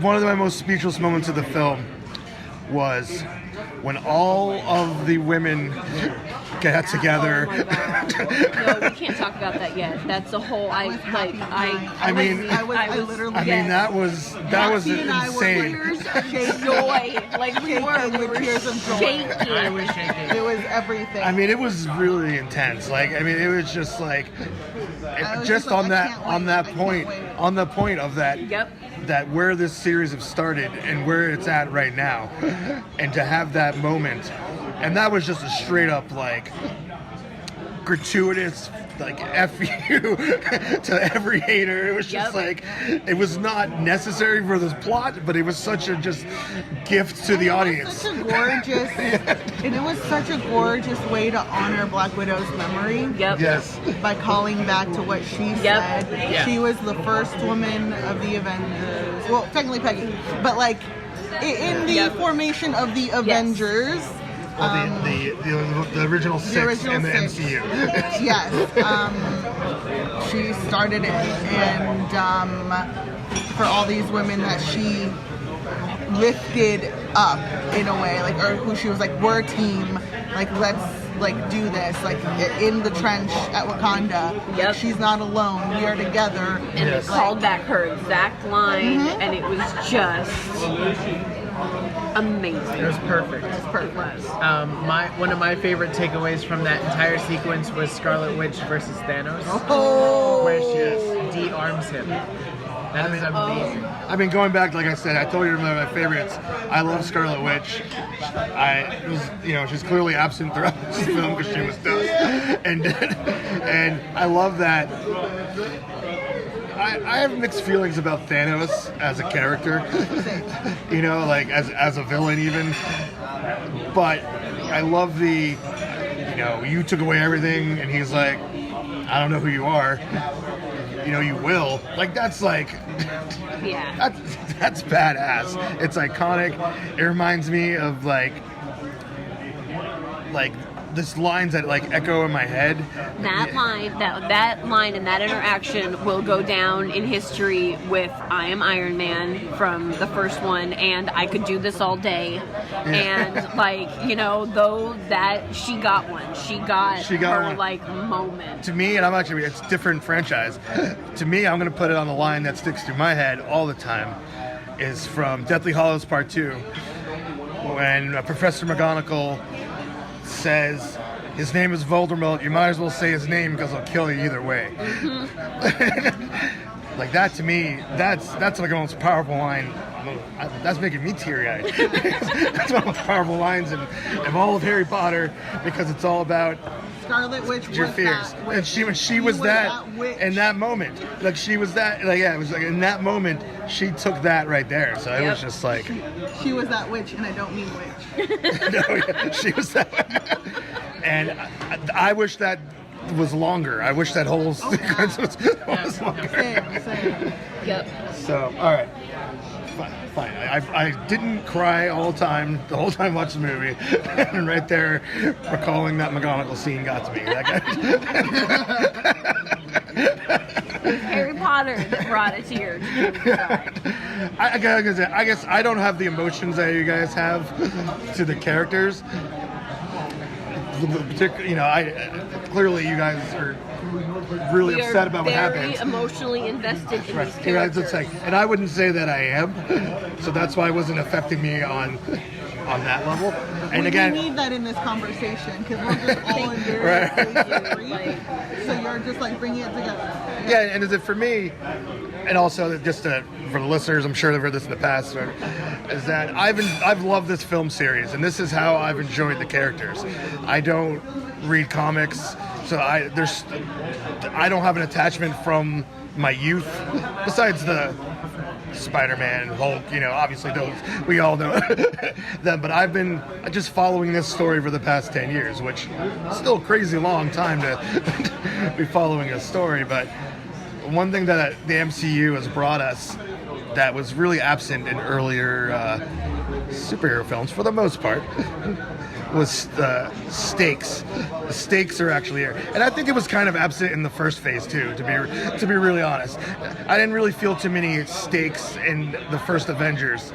one of my most speechless moments of the film was when all of the women got together. Oh my God. No, we can't talk about that yet. That's a whole. that was insane. Joy, like we were tears of joy. shaking. I was shaking. It was everything. I mean, it was really intense. Like, I mean, it was just like, on the point of that. Yep. That where this series has started and where it's at right now, and to have that moment, and that was just a straight up like gratuitous like F you to every hater. It was just like, it was not necessary for this plot, but it was such a just gift to the audience. Such a gorgeous, and it was such a gorgeous way to honor Black Widow's memory. Yep. Yes. By calling back to what she said. Yeah. She was the first woman of the Avengers. Well, technically Peggy, but like in the formation of the Avengers. Well, the original six in the six. MCU. Yes. She started it, and for all these women that she lifted up in a way, like, or who she was like, we're a team, like, let's like do this, like in the trench at Wakanda. Yep. Like, she's not alone. We are together. And Yes. they called back her exact line, and it was just amazing. It was perfect. It was. One of my favorite takeaways from that entire sequence was Scarlet Witch versus Thanos, Oh, where she de-arms him. That is amazing. I mean, going back, like I said, I told you one of my favorites. I love Scarlet Witch. She's clearly absent throughout this film because she was dust, and I love that. I have mixed feelings about Thanos as a character, like as a villain even. But I love you took away everything, and he's like, I don't know who you are. You will. Like, that's like, Yeah. that's badass. It's iconic. It reminds me of like this lines that like echo in my head. That line, that line and that interaction will go down in history with "I am Iron Man" from the first one, and I could do this all day. And though that she got one, she got her one. like moment. To me, and it's different franchise. To me, I'm gonna put it on the line that sticks through my head all the time. Is from Deathly Hallows Part 2, when Professor McGonagall says his name is Voldemort. You might as well say his name because he'll kill you either way. Like, that to me, that's like the most powerful line. That's making me teary-eyed. That's one of the most powerful lines in all of Harry Potter, because it's all about Scarlet Witch was your fears. that witch. And she was that witch. in that moment. Like, she was that. Like, yeah, it was like in that moment she took that right there. So it was just like, She was that witch, and I don't mean witch. no, yeah, she was that. And I wish that was longer. I wish that whole sequence was longer. Same. Yep. So, all right. Fine. I didn't cry the whole time watching the movie. And right there, recalling that McGonagall scene got to me. That guy. Harry Potter that brought a tear to me. I guess I don't have the emotions that you guys have to the characters. Clearly you guys are really We upset are about what very happens. emotionally invested in these Right. characters. It's like, and I wouldn't say that I am, so that's why it wasn't affecting me on that level. And we again, need that in this conversation, because we're just all in very Right. so you're just like bringing it together. yeah, and is it for me, and also just for the listeners, I'm sure they've heard this in the past, is that I've loved this film series, and this is how I've enjoyed the characters. I don't read comics, so I don't have an attachment from my youth, besides the Spider-Man, Hulk, obviously those, we all know them, but I've been just following this story for the past 10 years, which is still a crazy long time to be following a story. But one thing that the MCU has brought us that was really absent in earlier superhero films, for the most part, was the stakes. The stakes are actually here, and I think it was kind of absent in the first phase too. To be really honest, I didn't really feel too many stakes in the first Avengers.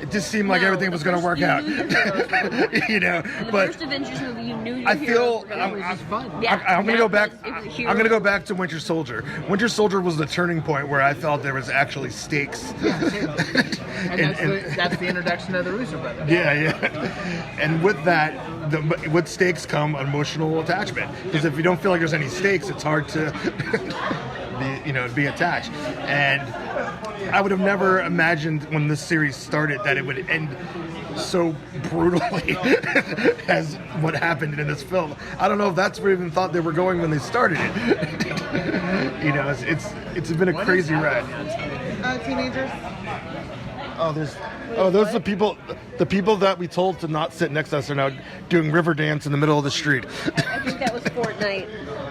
It just seemed like everything was going to work out, In the But first Avengers movie, you knew your I heroes feel were gonna It was fun. I'm going to go back. It was I'm going to go back to Winter Soldier. Winter Soldier was the turning point where I felt there was actually stakes. And that's the introduction of the Russo brothers. Yeah. And with that, with stakes come emotional attachment. Because if you don't feel like there's any stakes, it's hard to be attached. And I would have never imagined when this series started that it would end so brutally as what happened in this film. I don't know if that's where they even thought they were going when they started it. You know, it's been a crazy ride. Teenagers. Those are the people that we told to not sit next to us are now doing river dance in the middle of the street. I think that was Fortnite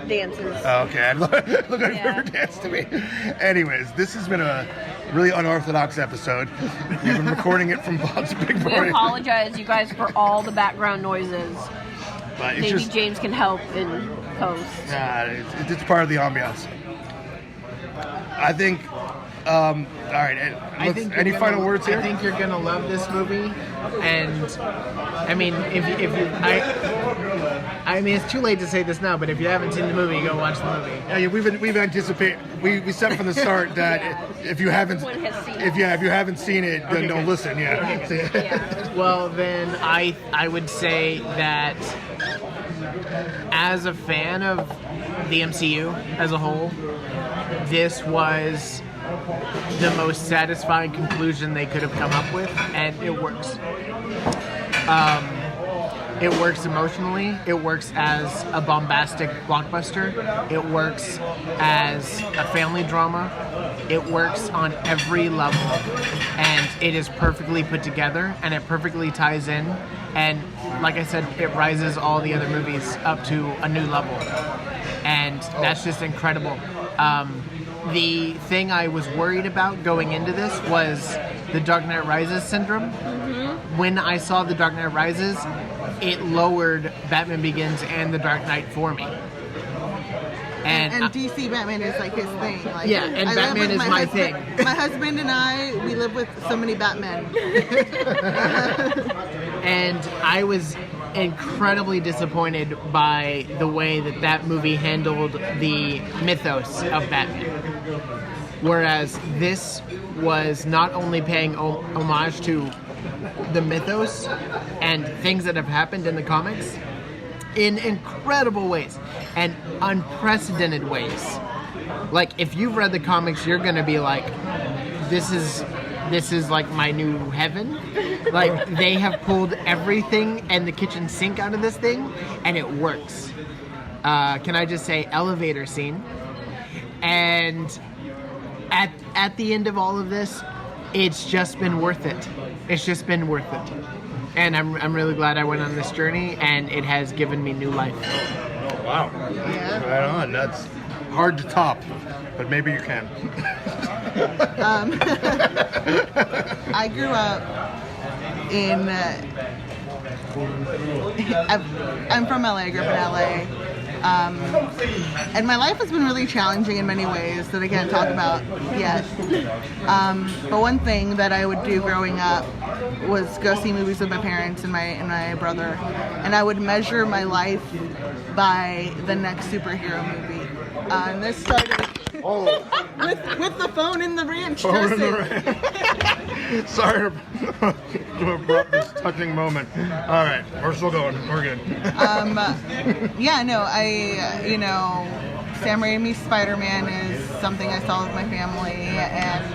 dances. Okay, look like river dance to me. Anyways, this has been a really unorthodox episode. We've been recording it from Bob's Big Boy. We apologize, you guys, for all the background noises. But it's Maybe just, James can help in post. it's part of the ambiance. I think. All right. Any final words here? I think you're gonna love this movie, and I mean, if you, I mean, it's too late to say this now, but if you haven't seen the movie, go watch the movie. Yeah, we've anticipated. We said from the start that if you haven't seen it, then don't listen. Yeah. Yeah. Well, then I would say that as a fan of the MCU as a whole, this was the most satisfying conclusion they could have come up with, and it works. It works emotionally. It works as a bombastic blockbuster. It works as a family drama. It works on every level, and it is perfectly put together, and it perfectly ties in. And like I said, it rises all the other movies up to a new level, and that's just incredible. The thing I was worried about going into this was the Dark Knight Rises syndrome. Mm-hmm. When I saw the Dark Knight Rises, it lowered Batman Begins and the Dark Knight for me. And DC Batman is like his thing. Like, yeah, and Batman is my thing. My husband and I, we live with so many Batmen. And I was incredibly disappointed by the way that movie handled the mythos of Batman. Whereas this was not only paying homage to the mythos and things that have happened in the comics in incredible ways and unprecedented ways. Like, if you've read the comics, you're gonna be like, this is like my new heaven. Like, they have pulled everything and the kitchen sink out of this thing, and it works. Can I just say, elevator scene. And at the end of all of this, it's just been worth it. It's just been worth it. And I'm really glad I went on this journey, and it has given me new life. Oh, wow. Yeah. Right on. That's hard to top, but maybe you can. I grew up in I'm from LA. I grew up in LA. And my life has been really challenging in many ways that I can't talk about yet. But one thing that I would do growing up was go see movies with my parents and my brother, and I would measure my life by the next superhero movie. And this started with the phone in the ranch dressing. Sorry to abrupt this touching moment. All right, we're still going. We're good. Sam Raimi's Spider-Man is something I saw with my family, and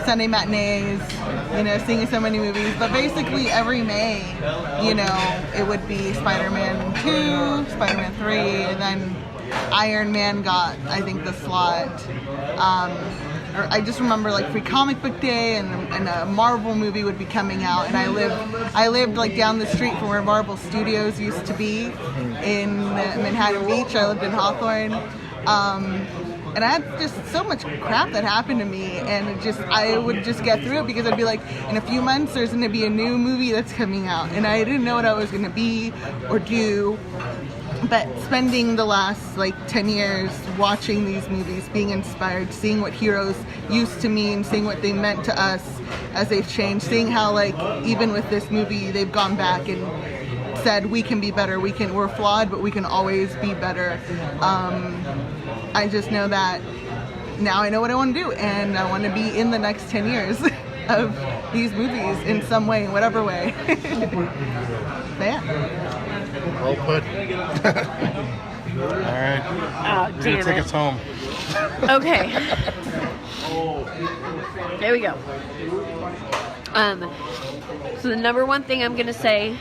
Sunday matinees, seeing so many movies. But basically every May, it would be Spider-Man 2, Spider-Man 3, and then Iron Man got, I think, the slot. Or I just remember like Free Comic Book Day, and a Marvel movie would be coming out, and I lived like down the street from where Marvel Studios used to be in Manhattan Beach. I lived in Hawthorne. And I had just so much crap that happened to me, and I would just get through it because I'd be like, in a few months there's going to be a new movie that's coming out, and I didn't know what I was going to be or do. But spending the last 10 years watching these movies, being inspired, seeing what heroes used to mean, seeing what they meant to us as they've changed, seeing how even with this movie they've gone back and said we can be better, we're flawed, but we can always be better. I just know that now I know what I want to do, and I want to be in the next 10 years of these movies in some way, in whatever way. So, yeah. Well put. All right. Oh, You're going to take us home. Okay. There we go. So the number one thing I'm gonna say,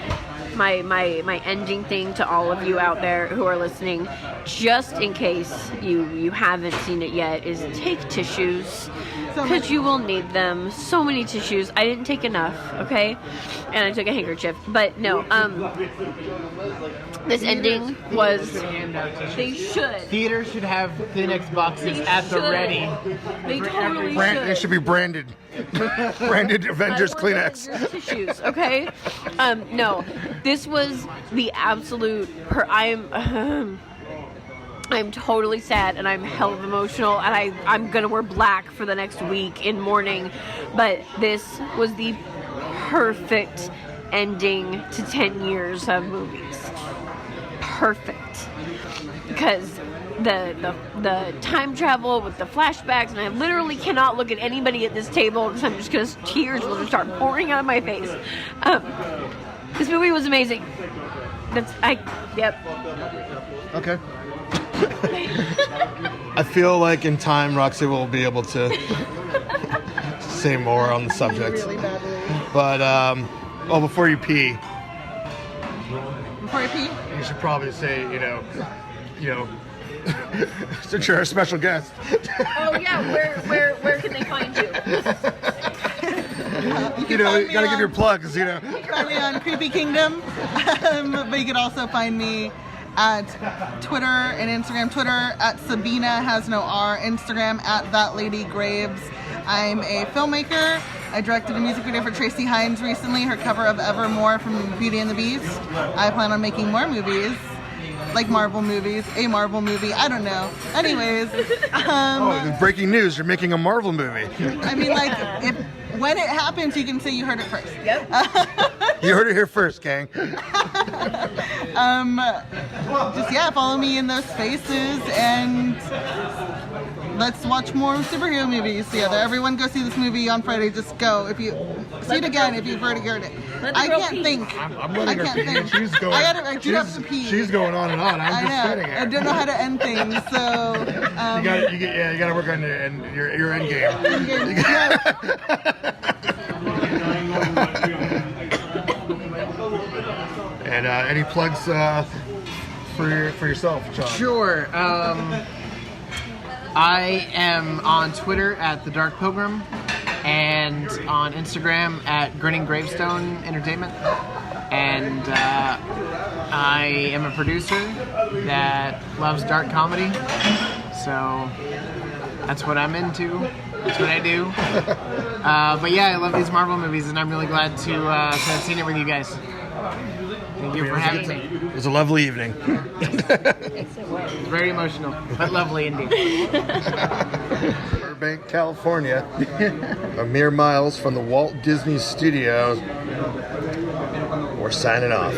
my ending thing to all of you out there who are listening, just in case you haven't seen it yet, is take tissues, because you will need them. So many tissues. I didn't take enough, okay? And I took a handkerchief. But no, this ending was, they should. Theaters should have Kleenex boxes at the ready. They totally should. They should be branded. Branded Avengers Kleenex. Avengers tissues, okay? No, this was the absolute. I'm totally sad and I'm hell of emotional, and I'm gonna wear black for the next week in mourning. But this was the perfect ending to 10 years of movies. Perfect. Because the time travel with the flashbacks, and I literally cannot look at anybody at this table because I'm just gonna, tears will just start pouring out of my face. This movie was amazing. Yep. Okay. I feel like in time Roxy will be able to say more on the subject. Really badly. But before you pee, you should probably say, you know, since you're a special guest. Oh yeah, where can they find you? You know, you gotta give your plugs, you know. Find me on Creepy Kingdom, but you can also find me at Twitter and Instagram. Twitter at Sabina has no R. Instagram at That Lady Graves. I'm a filmmaker. I directed a music video for Tracy Hines recently, her cover of Evermore from Beauty and the Beast. I plan on making more movies, like Marvel movies, a Marvel movie, I don't know. Anyways. Breaking news, you're making a Marvel movie. I mean, like, when it happens, you can say you heard it first. Yep. You heard it here first, gang. Follow me in those spaces, and let's watch more superhero movies together. Everyone go see this movie on Friday. Just go. If you see it again, if you've already heard it. I can't think. I'm letting her pee. She's going. I do have to pee. She's going on and on. I'm just sitting here. I don't know how to end things, so. You got to work on your end game. And any plugs for yourself, John? Sure. I am on Twitter at The Dark Pilgrim and on Instagram at Grinning Gravestone Entertainment. And I am a producer that loves dark comedy. So that's what I'm into. That's what I do. But yeah, I love these Marvel movies, and I'm really glad to have seen it with you guys. Thank you for having me. It was a lovely evening. Yes, it was. Very emotional, but lovely indeed. Burbank, California, a mere miles from the Walt Disney Studios. We're signing off.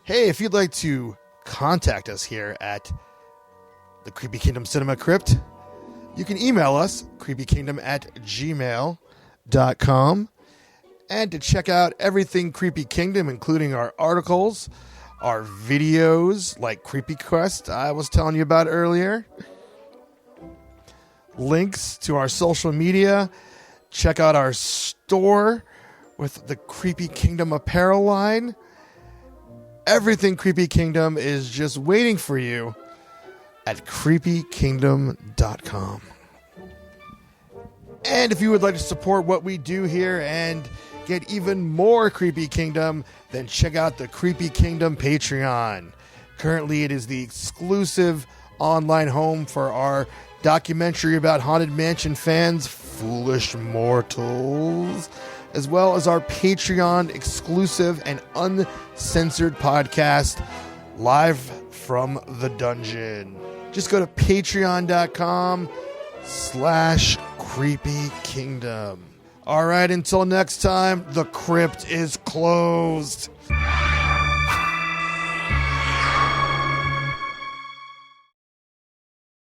Hey, if you'd like to contact us here at the Creepy Kingdom Cinema Crypt, you can email us, creepykingdom@gmail.com. And to check out everything Creepy Kingdom, including our articles, our videos like Creepy Quest I was telling you about earlier, links to our social media, check out our store with the Creepy Kingdom apparel line. Everything Creepy Kingdom is just waiting for you at creepykingdom.com. And if you would like to support what we do here and get even more Creepy Kingdom, then check out the Creepy Kingdom Patreon. Currently, it is the exclusive online home for our documentary about Haunted Mansion fans, Foolish Mortals, as well as our Patreon exclusive and uncensored podcast, Live from the Dungeon. Just go to patreon.com/Creepy Kingdom. All right, until next time, the crypt is closed.